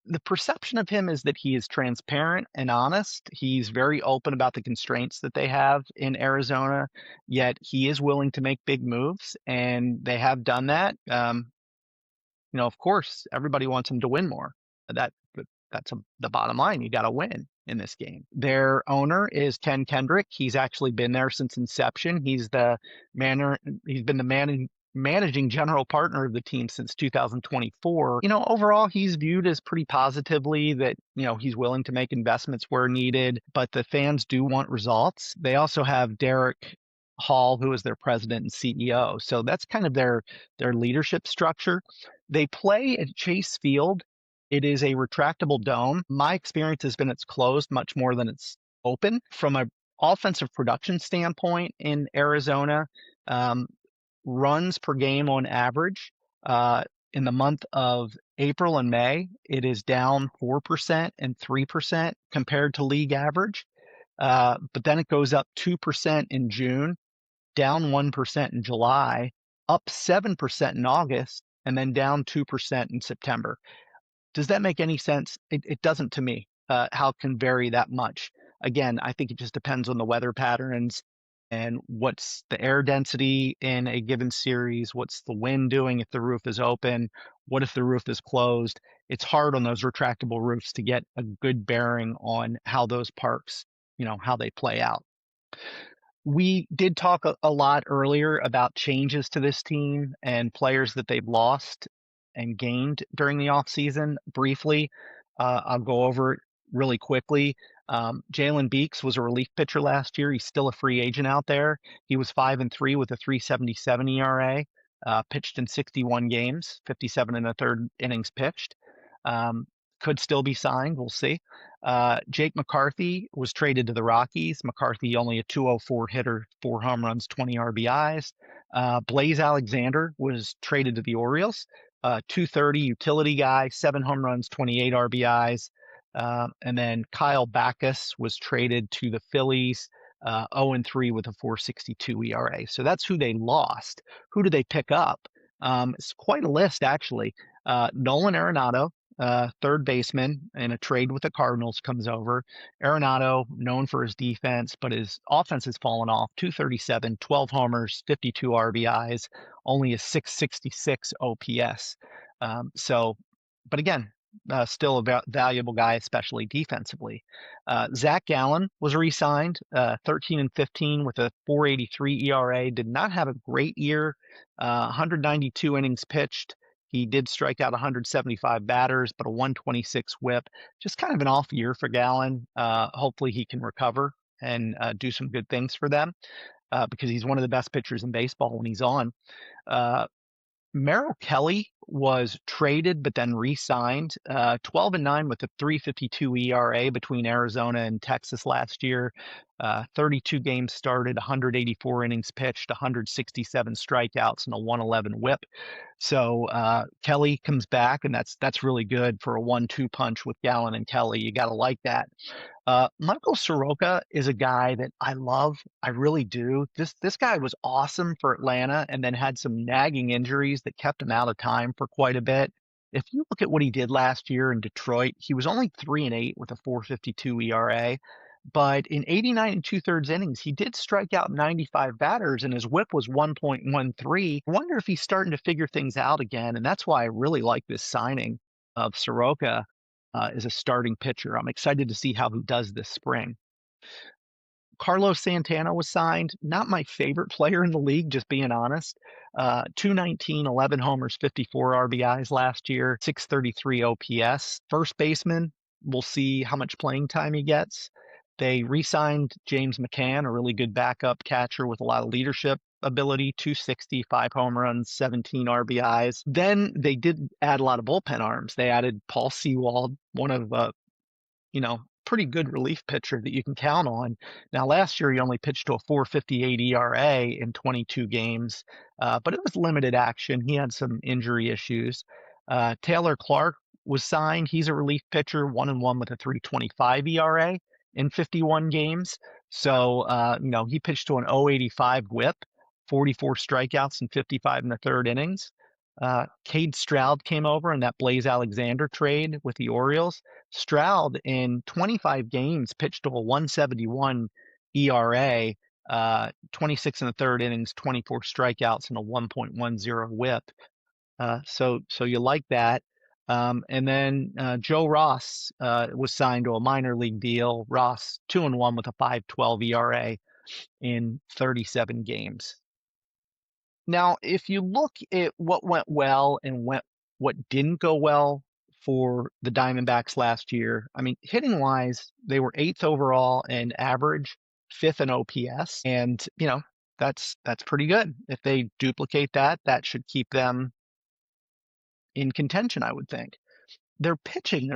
The perception of him is that he is transparent and honest. He's very open about the constraints that they have in Arizona, yet he is willing to make big moves, and they have done that. Of course, everybody wants him to win more. That that's the bottom line. You got to win in this game. Their owner is Ken Kendrick. He's actually been there since inception. He's been the managing general partner of the team since 2024. Overall, he's viewed as pretty positively that, he's willing to make investments where needed, but the fans do want results. They also have Derek Hall, who is their president and CEO. So that's kind of their leadership structure. They play at Chase Field. It is a retractable dome. My experience has been it's closed much more than it's open. From an offensive production standpoint in Arizona, runs per game on average, in the month of April and May, it is down 4% and 3% compared to league average. But then it goes up 2% in June, down 1% in July, up 7% in August, and then down 2% in September. Does that make any sense? It doesn't to me, how it can vary that much. Again, I think it just depends on the weather patterns and what's the air density in a given series, what's the wind doing if the roof is open, what if the roof is closed. It's hard on those retractable roofs to get a good bearing on how those parks, how they play out. We did talk a lot earlier about changes to this team and players that they've lost and gained during the offseason. Briefly, I'll go over it really quickly. Jalen Beeks was a relief pitcher last year. He's still a free agent out there. He was 5-3 with a 3.77 ERA, pitched in 61 games, 57 and a third innings pitched. Could still be signed. We'll see. Jake McCarthy was traded to the Rockies. McCarthy only a 204 hitter, 4 home runs, 20 RBIs. Blaze Alexander was traded to the Orioles. 230 utility guy, 7 home runs, 28 RBIs. And then Kyle Backus was traded to the Phillies, 0-3 with a 4.62 ERA. So that's who they lost. Who did they pick up? It's quite a list, actually. Nolan Arenado, third baseman, in a trade with the Cardinals, comes over. Arenado, known for his defense, but his offense has fallen off. 237, 12 homers, 52 RBIs, only a 666 OPS. But again, still a valuable guy, especially defensively. Zach Gallen was re-signed, 13-15 with a 4.83 ERA. Did not have a great year. 192 innings pitched. He did strike out 175 batters, but a 126 whip. Just kind of an off year for Gallen. Hopefully he can recover and do some good things for them, because he's one of the best pitchers in baseball when he's on. Merrill Kelly was traded but then re-signed, 12-9 with a 3.52 ERA between Arizona and Texas last year. 32 games started, 184 innings pitched, 167 strikeouts, and a 111 whip. So Kelly comes back, and that's really good for a 1-2 punch with Gallen and Kelly. You got to like that. Michael Soroka is a guy that I love. I really do. This guy was awesome for Atlanta and then had some nagging injuries that kept him out of time for quite a bit. If you look at what he did last year in Detroit, he was only 3-8 with a 4.52 ERA. But in 89 and 2/3 innings, he did strike out 95 batters, and his whip was 1.13. I wonder if he's starting to figure things out again, and that's why I really like this signing of Soroka as a starting pitcher. I'm excited to see how he does this spring. Carlos Santana was signed. Not my favorite player in the league, just being honest. 219, 11 homers, 54 RBIs last year, 633 OPS. First baseman, we'll see how much playing time he gets. They re-signed James McCann, a really good backup catcher with a lot of leadership ability, 260, 5 home runs, 17 RBIs. Then they did add a lot of bullpen arms. They added Paul Sewald, one of pretty good relief pitcher that you can count on. Now, last year he only pitched to a 4.58 ERA in 22 games, but it was limited action. He had some injury issues. Taylor Clark was signed. He's a relief pitcher, 1-1 with a 3.25 ERA in 51 games. So, he pitched to an 0.85 whip, 44 strikeouts, and 55 in the third innings. Cade Stroud came over in that Blaze Alexander trade with the Orioles. Stroud in 25 games pitched to a 171 ERA, 26 in the third innings, 24 strikeouts, and a 1.10 whip. So you like that. And then Joe Ross was signed to a minor league deal. Ross 2-1 with a 5.12 ERA in 37 games. Now, if you look at what went well and what didn't go well for the Diamondbacks last year, I mean, hitting wise, they were 8th overall in average, 5th in OPS, and that's pretty good. If they duplicate that, that should keep them in contention, I would think. Their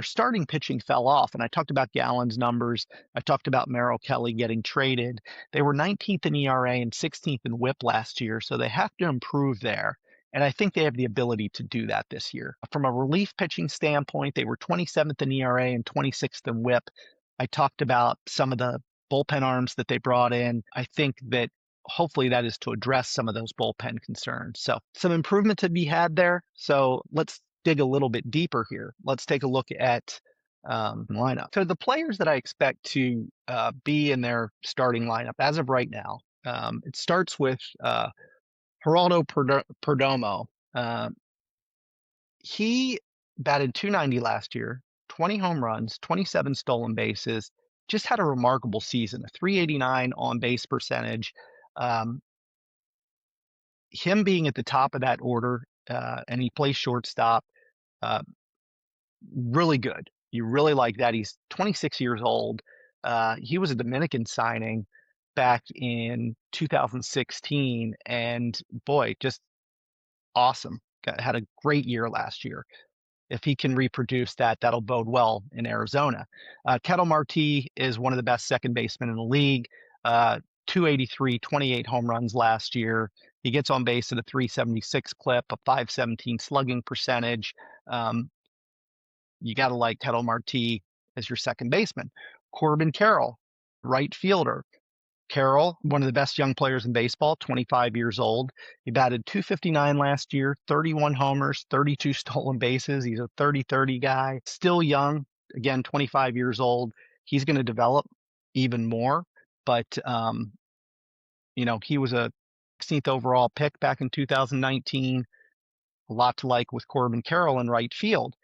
starting pitching fell off. And I talked about Gallen's numbers. I talked about Merrill Kelly getting traded. They were 19th in ERA and 16th in WHIP last year, so they have to improve there. And I think they have the ability to do that this year. From a relief pitching standpoint, they were 27th in ERA and 26th in WHIP. I talked about some of the bullpen arms that they brought in. I think that hopefully that is to address some of those bullpen concerns. So some improvement to be had there. So let's dig a little bit deeper here. Let's take a look at lineup. So the players that I expect to be in their starting lineup as of right now, it starts with Geraldo Perdomo. He batted .290 last year, 20 home runs, 27 stolen bases, just had a remarkable season, a .389 on base percentage. Him being at the top of that order, and he plays shortstop, really good. You really like that. He's 26 years old. He was a Dominican signing back in 2016, and boy, just awesome. Had a great year last year. If he can reproduce that, that'll bode well in Arizona. Ketel Marte is one of the best second basemen in the league. 283, 28 home runs last year. He gets on base at a 376 clip, a 517 slugging percentage. You got to like Ketel Marte as your second baseman. Corbin Carroll, right fielder. Carroll, one of the best young players in baseball, 25 years old. He batted .259 last year, 31 homers, 32 stolen bases. He's a 30-30 guy, still young, again, 25 years old. He's going to develop even more, but he was a 16th overall pick back in 2019. A lot to like with Corbin Carroll in right field.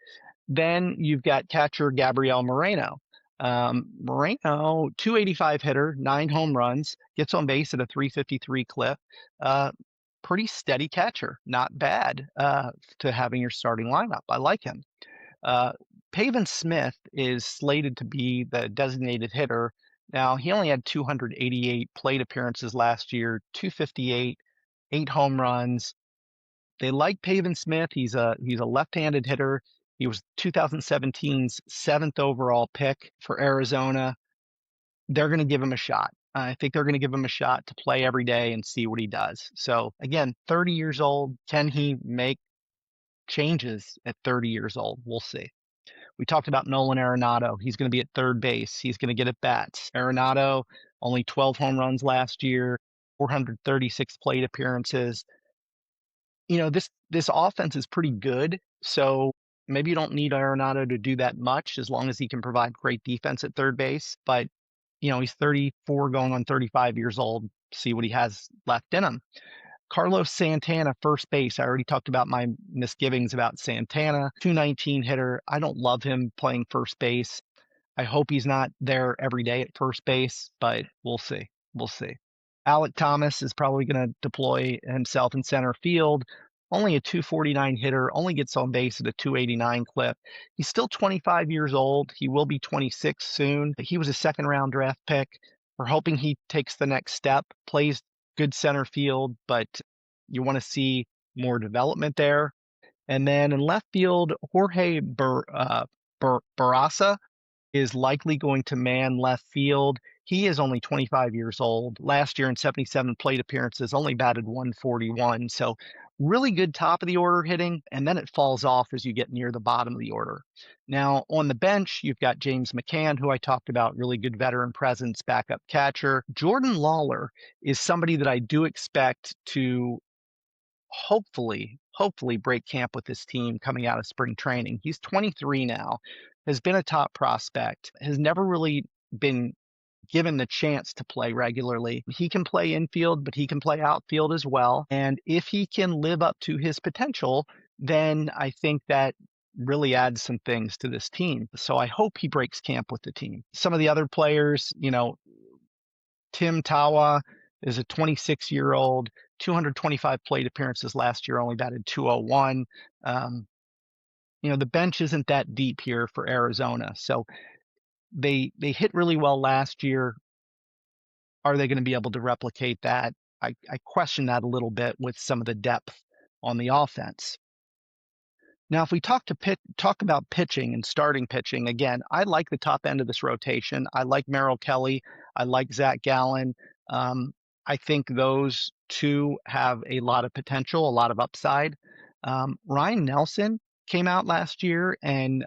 Then you've got catcher Gabriel Moreno. Moreno, 285 hitter, 9 home runs, gets on base at a 353 clip. Pretty steady catcher, not bad to having your starting lineup. I like him. Pavin Smith is slated to be the designated hitter. Now, he only had 288 plate appearances last year, 258, 8 home runs. They like Pavin Smith. He's a left-handed hitter. He was 2017's 7th overall pick for Arizona. They're going to give him a shot. I think they're going to give him a shot to play every day and see what he does. So again, 30 years old. Can he make changes at 30 years old? We'll see. We talked about Nolan Arenado. He's going to be at third base. He's going to get at bats. Arenado, only 12 home runs last year, 436 plate appearances. This offense is pretty good. So maybe you don't need Arenado to do that much as long as he can provide great defense at third base. But, he's 34 going on 35 years old. See what he has left in him. Carlos Santana, first base. I already talked about my misgivings about Santana. 219 hitter. I don't love him playing first base. I hope he's not there every day at first base, but we'll see. We'll see. Alec Thomas is probably going to deploy himself in center field. Only a 249 hitter, only gets on base at a 289 clip. He's still 25 years old. He will be 26 soon. He was a second round draft pick. We're hoping he takes the next step, plays good center field, but you want to see more development there. And then in left field, Jorge Barraza is likely going to man left field. He is only 25 years old. Last year in 77 plate appearances, only batted .141. So really good top of the order hitting, and then it falls off as you get near the bottom of the order. Now, on the bench, you've got James McCann, who I talked about, really good veteran presence, backup catcher. Jordan Lawler is somebody that I do expect to hopefully break camp with this team coming out of spring training. He's 23 now, has been a top prospect, has never really been given the chance to play regularly. He can play infield, but he can play outfield as well. And if he can live up to his potential, then I think that really adds some things to this team. So I hope he breaks camp with the team. Some of the other players, Tim Tawa is a 26-year-old, 225 plate appearances last year, only batted 201. The bench isn't that deep here for Arizona. So they hit really well last year. Are they going to be able to replicate that? I question that a little bit with some of the depth on the offense. Now, if we talk about pitching and starting pitching, again, I like the top end of this rotation. I like Merrill Kelly. I like Zach Gallen. I think those two have a lot of potential, a lot of upside. Ryan Nelson came out last year and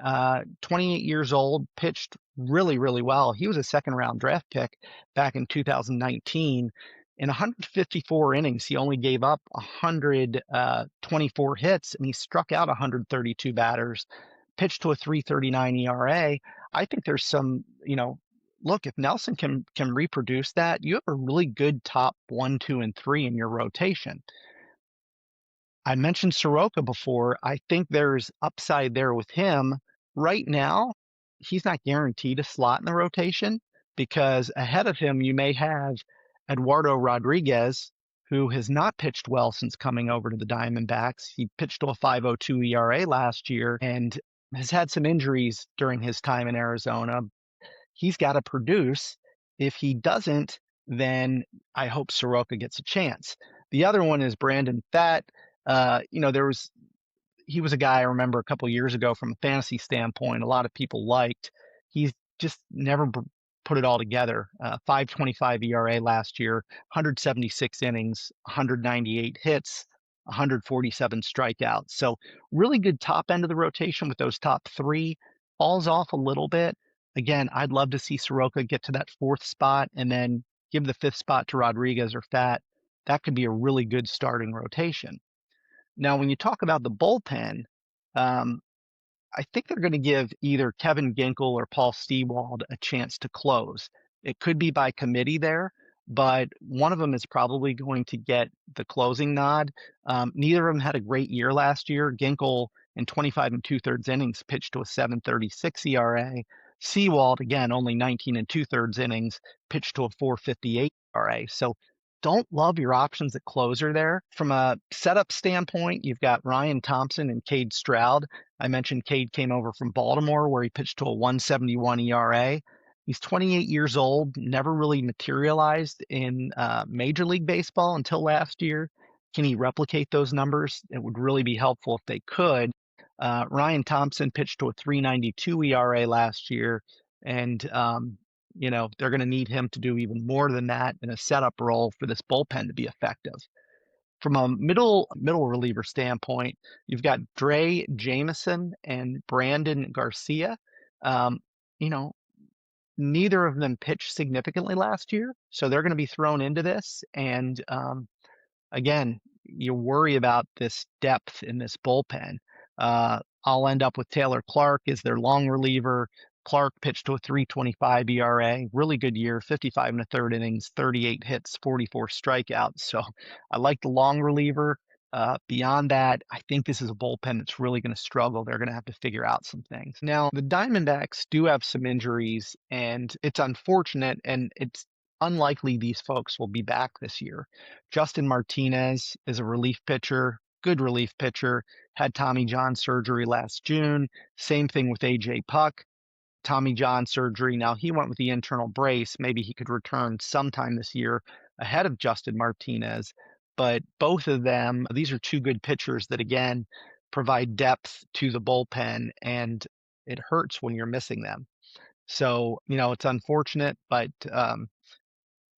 28 years old, pitched really, really well. He was a second-round draft pick back in 2019. In 154 innings, he only gave up 124 hits, and he struck out 132 batters, pitched to a 3.39 ERA. I think there's some, look, if Nelson can reproduce that, you have a really good top 1, 2, and 3 in your rotation. I mentioned Soroka before. I think there's upside there with him. Right now, he's not guaranteed a slot in the rotation because ahead of him, you may have Eduardo Rodriguez, who has not pitched well since coming over to the Diamondbacks. He pitched to a 5.02 ERA last year and has had some injuries during his time in Arizona. He's got to produce. If he doesn't, then I hope Soroka gets a chance. The other one is Brandon Pfaadt. He was a guy I remember a couple years ago from a fantasy standpoint, a lot of people liked. He's just never put it all together. 5.25 ERA last year, 176 innings, 198 hits, 147 strikeouts. So really good top end of the rotation with those top three. Falls off a little bit. Again, I'd love to see Soroka get to that fourth spot and then give the fifth spot to Rodriguez or Pfaadt. That could be a really good starting rotation. Now, when you talk about the bullpen, I think they're going to give either Kevin Ginkel or Paul Stewald a chance to close. It could be by committee there, but one of them is probably going to get the closing nod. Neither of them had a great year last year. Ginkel in 25 2/3 innings pitched to a 7.36 ERA. Sewald, again, only 19 2/3 innings, pitched to a 4.58 ERA. So don't love your options at closer there. From a setup standpoint, you've got Ryan Thompson and Cade Stroud. I mentioned Cade came over from Baltimore where he pitched to a 1.71 ERA. He's 28 years old, never really materialized in Major League Baseball until last year. Can he replicate those numbers? It would really be helpful if they could. Ryan Thompson pitched to a 3.92 ERA last year, and they're going to need him to do even more than that in a setup role for this bullpen to be effective. From a middle reliever standpoint, you've got Dre Jameson and Brandon Garcia. Neither of them pitched significantly last year, so they're going to be thrown into this. And again, you worry about this depth in this bullpen. I'll end up with Taylor Clark as their long reliever. Clark pitched to a 3.25 ERA, really good year, 55 1/3 innings, 38 hits, 44 strikeouts. So I like the long reliever. Beyond that, I think this is a bullpen that's really going to struggle. They're going to have to figure out some things. Now, the Diamondbacks do have some injuries, and it's unfortunate, and it's unlikely these folks will be back this year. Justin Martinez is a relief pitcher, good relief pitcher, had Tommy John surgery last June. Same thing with AJ Puck. Tommy John surgery. Now he went with the internal brace. Maybe he could return sometime this year ahead of Justin Martinez. But both of them, these are two good pitchers that, again, provide depth to the bullpen, and it hurts when you're missing them. So, it's unfortunate, but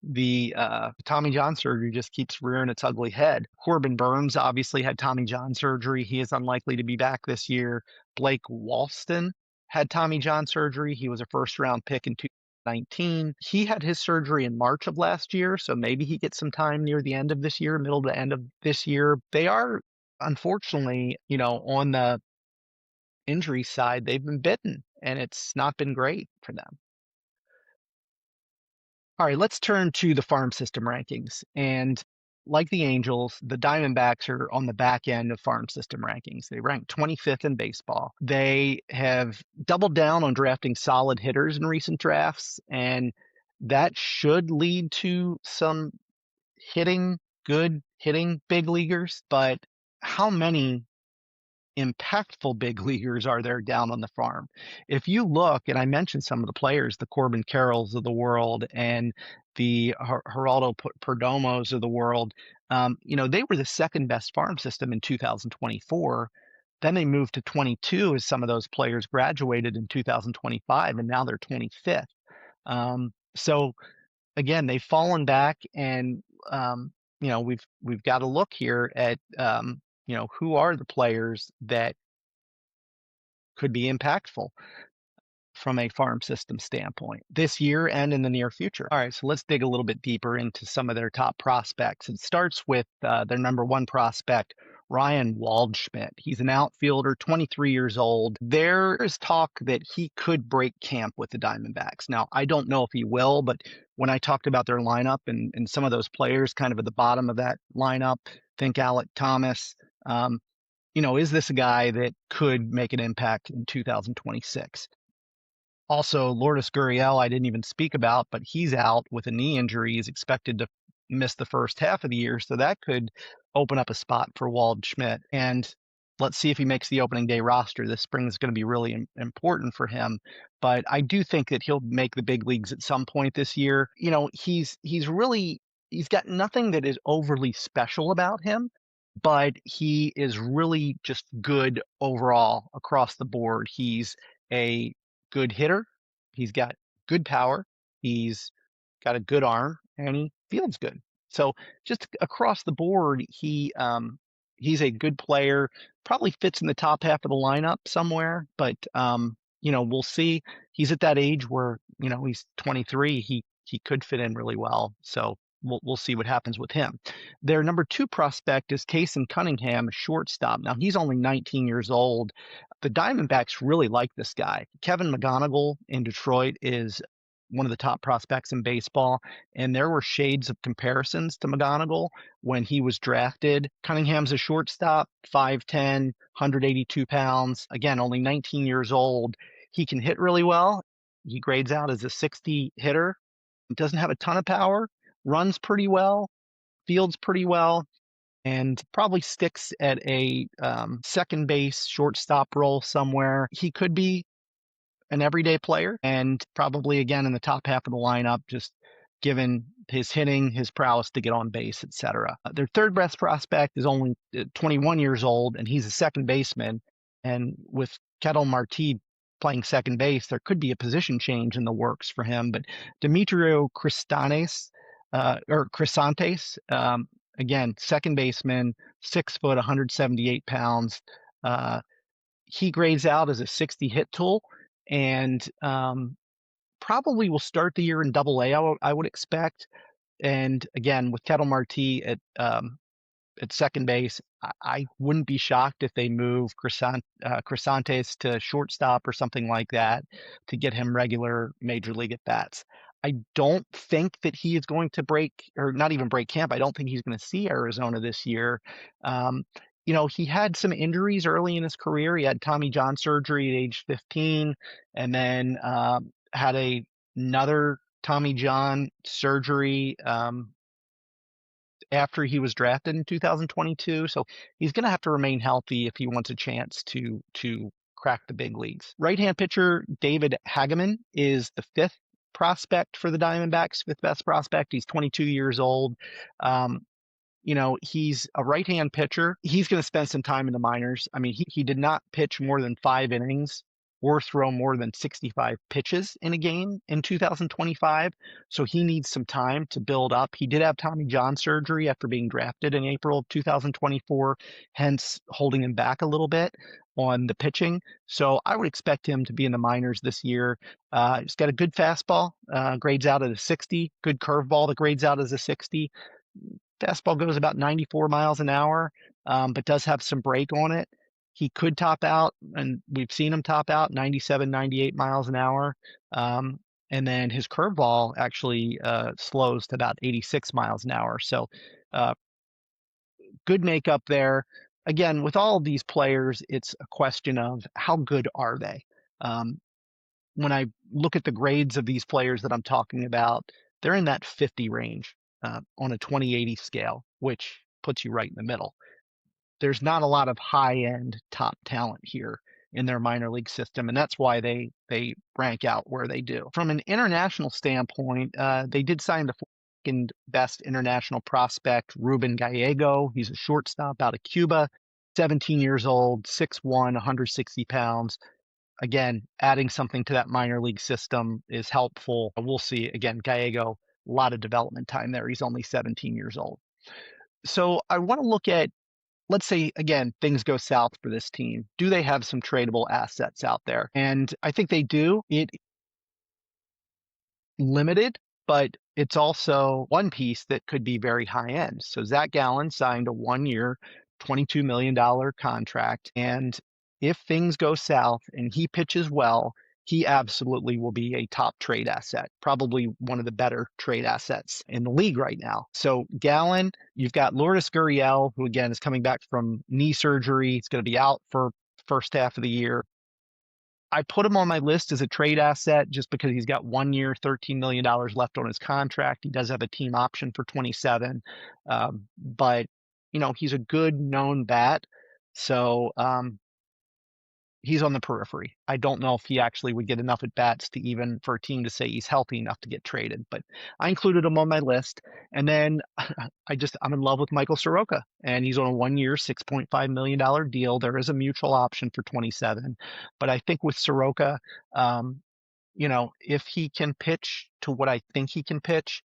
the Tommy John surgery just keeps rearing its ugly head. Corbin Burns obviously had Tommy John surgery. He is unlikely to be back this year. Blake Walston had Tommy John surgery. He was a first-round pick in 19. He had his surgery in March of last year, so maybe he gets some time near the end of this year, middle to end of this year. They are, unfortunately, on the injury side, they've been bitten, and it's not been great for them. All right, let's turn to the farm system rankings. And like the Angels, the Diamondbacks are on the back end of farm system rankings. They rank 25th in baseball. They have doubled down on drafting solid hitters in recent drafts, and that should lead to some good hitting big leaguers. But how many impactful big leaguers are there down on the farm? If you look, and I mentioned some of the players, the Corbin Carrolls of the world and the Geraldo Perdomos of the world, they were the second best farm system in 2024. Then they moved to 22 as some of those players graduated in 2025, and now they're 25th. So again, they've fallen back, and we've got to look here at who are the players that could be impactful from a farm system standpoint this year and in the near future. All right, so let's dig a little bit deeper into some of their top prospects. It starts with their number one prospect, Ryan Waldschmidt. He's an outfielder, 23 years old. There is talk that he could break camp with the Diamondbacks. Now, I don't know if he will, but when I talked about their lineup and some of those players kind of at the bottom of that lineup, think Alec Thomas, is this a guy that could make an impact in 2026? Also, Lourdes Gurriel, I didn't even speak about, but he's out with a knee injury. He's expected to miss the first half of the year, so that could open up a spot for Waldschmidt. And let's see if he makes the opening day roster. This spring is going to be really important for him, but I do think that he'll make the big leagues at some point this year. He's got nothing that is overly special about him, but he is really just good overall across the board. He's a good hitter. He's got good power. He's got a good arm, and he fields good. So just across the board, he's a good player. Probably fits in the top half of the lineup somewhere, but we'll see. He's at that age where he's 23. He could fit in really well. So we'll see what happens with him. Their number two prospect is Kason Cunningham, a shortstop. Now he's only 19 years old. The Diamondbacks really like this guy. Kevin McGonigal in Detroit is one of the top prospects in baseball, and there were shades of comparisons to McGonigal when he was drafted. Cunningham's a shortstop, 5'10", 182 pounds. Again, only 19 years old. He can hit really well. He grades out as a 60 hitter. He doesn't have a ton of power, runs pretty well, fields pretty well, and probably sticks at a second base shortstop role somewhere. He could be an everyday player and probably again in the top half of the lineup, just given his hitting, his prowess to get on base, etc. Their third best prospect is only 21 years old, and he's a second baseman. And with Ketel Marte playing second base, there could be a position change in the works for him. But Demetrio Crisantes, again, second baseman, 6 foot, 178 pounds. He grades out as a 60 hit tool, and probably will start the year in Double-A, I would expect. And again, with Ketel Marte at second base, I wouldn't be shocked if they move Crisantes to shortstop or something like that to get him regular major league at bats. I don't think that he is going to not even break camp. I don't think he's going to see Arizona this year. He had some injuries early in his career. He had Tommy John surgery at age 15, and then had another Tommy John surgery after he was drafted in 2022. So he's going to have to remain healthy if he wants a chance to crack the big leagues. Right-hand pitcher David Hageman is the fifth prospect for the Diamondbacks, fifth best prospect. He's 22 years old. He's a right-hand pitcher. He's going to spend some time in the minors. I mean, he did not pitch more than 5 innings or throw more than 65 pitches in a game in 2025. So he needs some time to build up. He did have Tommy John surgery after being drafted in April of 2024, hence holding him back a little bit. on the pitching. So I would expect him to be in the minors this year. He's got a good fastball, grades out at a 60, good curveball that grades out as a 60. Fastball goes about 94 miles an hour, but does have some break on it. He could top out, and we've seen him top out 97, 98 miles an hour. And then his curveball actually slows to about 86 miles an hour. So uh, good makeup there. Again, with all of these players, it's a question of how good are they? Um, when I look at the grades of these players that I'm talking about, they're in that 50 range on a 20/80 scale, which puts you right in the middle. There's not a lot of high-end top talent here in their minor league system, and that's why they rank out where they do. From an international standpoint, they did sign the second best international prospect, Ruben Gallego. He's a shortstop out of Cuba, 17 years old, 6'1", 160 pounds. Again, adding something to that minor league system is helpful. We'll see. Again, Gallego, a lot of development time there. He's only 17 years old. So I want to look at, let's say, again, things go south for this team. Do they have some tradable assets out there? And I think they do. It limited, but it's also one piece that could be very high end. So Zach Gallen signed a 1-year, $22 million contract. And if things go south and he pitches well, he absolutely will be a top trade asset, probably one of the better trade assets in the league right now. So Gallen, you've got Lourdes Gurriel, who again is coming back from knee surgery. He's going to be out for first half of the year. I put him on my list as a trade asset just because he's got 1 year, $13 million left on his contract. He does have a team option for 27. But, he's a good known bat. So he's on the periphery. I don't know if he actually would get enough at bats to even for a team to say he's healthy enough to get traded, but I included him on my list. And then I'm in love with Michael Soroka, and he's on a 1 year, $6.5 million deal. There is a mutual option for 27, but I think with Soroka, if he can pitch to what I think he can pitch,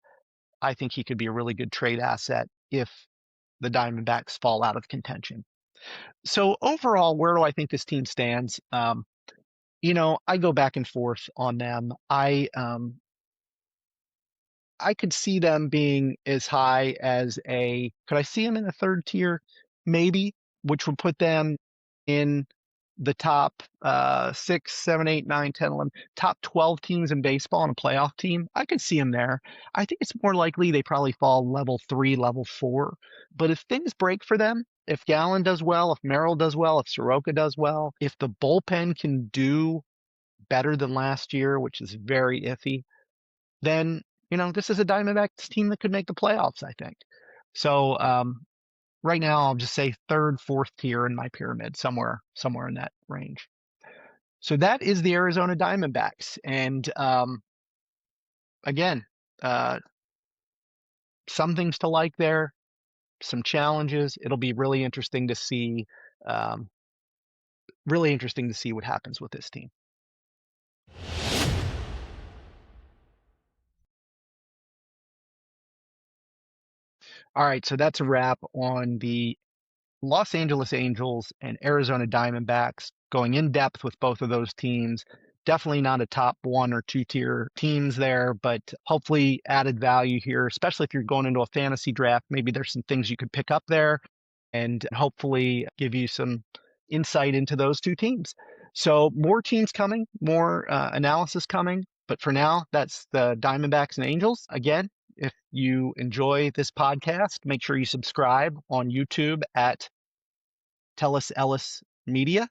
I think he could be a really good trade asset if the Diamondbacks fall out of contention. So overall, where do I think this team stands? I go back and forth on them. I could see them being as high as could I see them in a third tier? Maybe, which would put them in the top 6, 7, 8, 9, 10, 11, top 12 teams in baseball and a playoff team. I could see them there. I think it's more likely they probably fall level 3, level 4. But if things break for them, if Gallen does well, if Merrill does well, if Soroka does well, if the bullpen can do better than last year, which is very iffy, then, this is a Diamondbacks team that could make the playoffs, I think. So right now, I'll just say third, fourth tier in my pyramid, somewhere in that range. So that is the Arizona Diamondbacks. And again, some things to like there, some challenges. It'll be really interesting to see what happens with this team. All right, so that's a wrap on the Los Angeles Angels and Arizona Diamondbacks, going in depth with both of those teams. Definitely not a top 1 or 2 tier teams there, but hopefully added value here, especially if you're going into a fantasy draft. Maybe there's some things you could pick up there and hopefully give you some insight into those two teams. So more teams coming, more analysis coming. But for now, that's the Diamondbacks and Angels. Again, if you enjoy this podcast, make sure you subscribe on YouTube at Ellis Media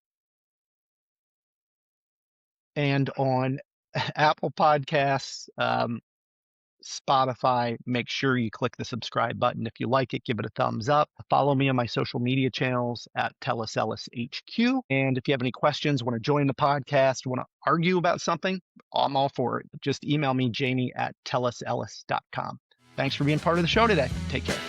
and on Apple Podcasts, Spotify. Make sure you click the subscribe button. If you like it, give it a thumbs up. Follow me on my social media channels at Ellis HQ. And if you have any questions, want to join the podcast, want to argue about something, I'm all for it. Just email me, Jamie at tellusellis.com. Thanks for being part of the show today. Take care.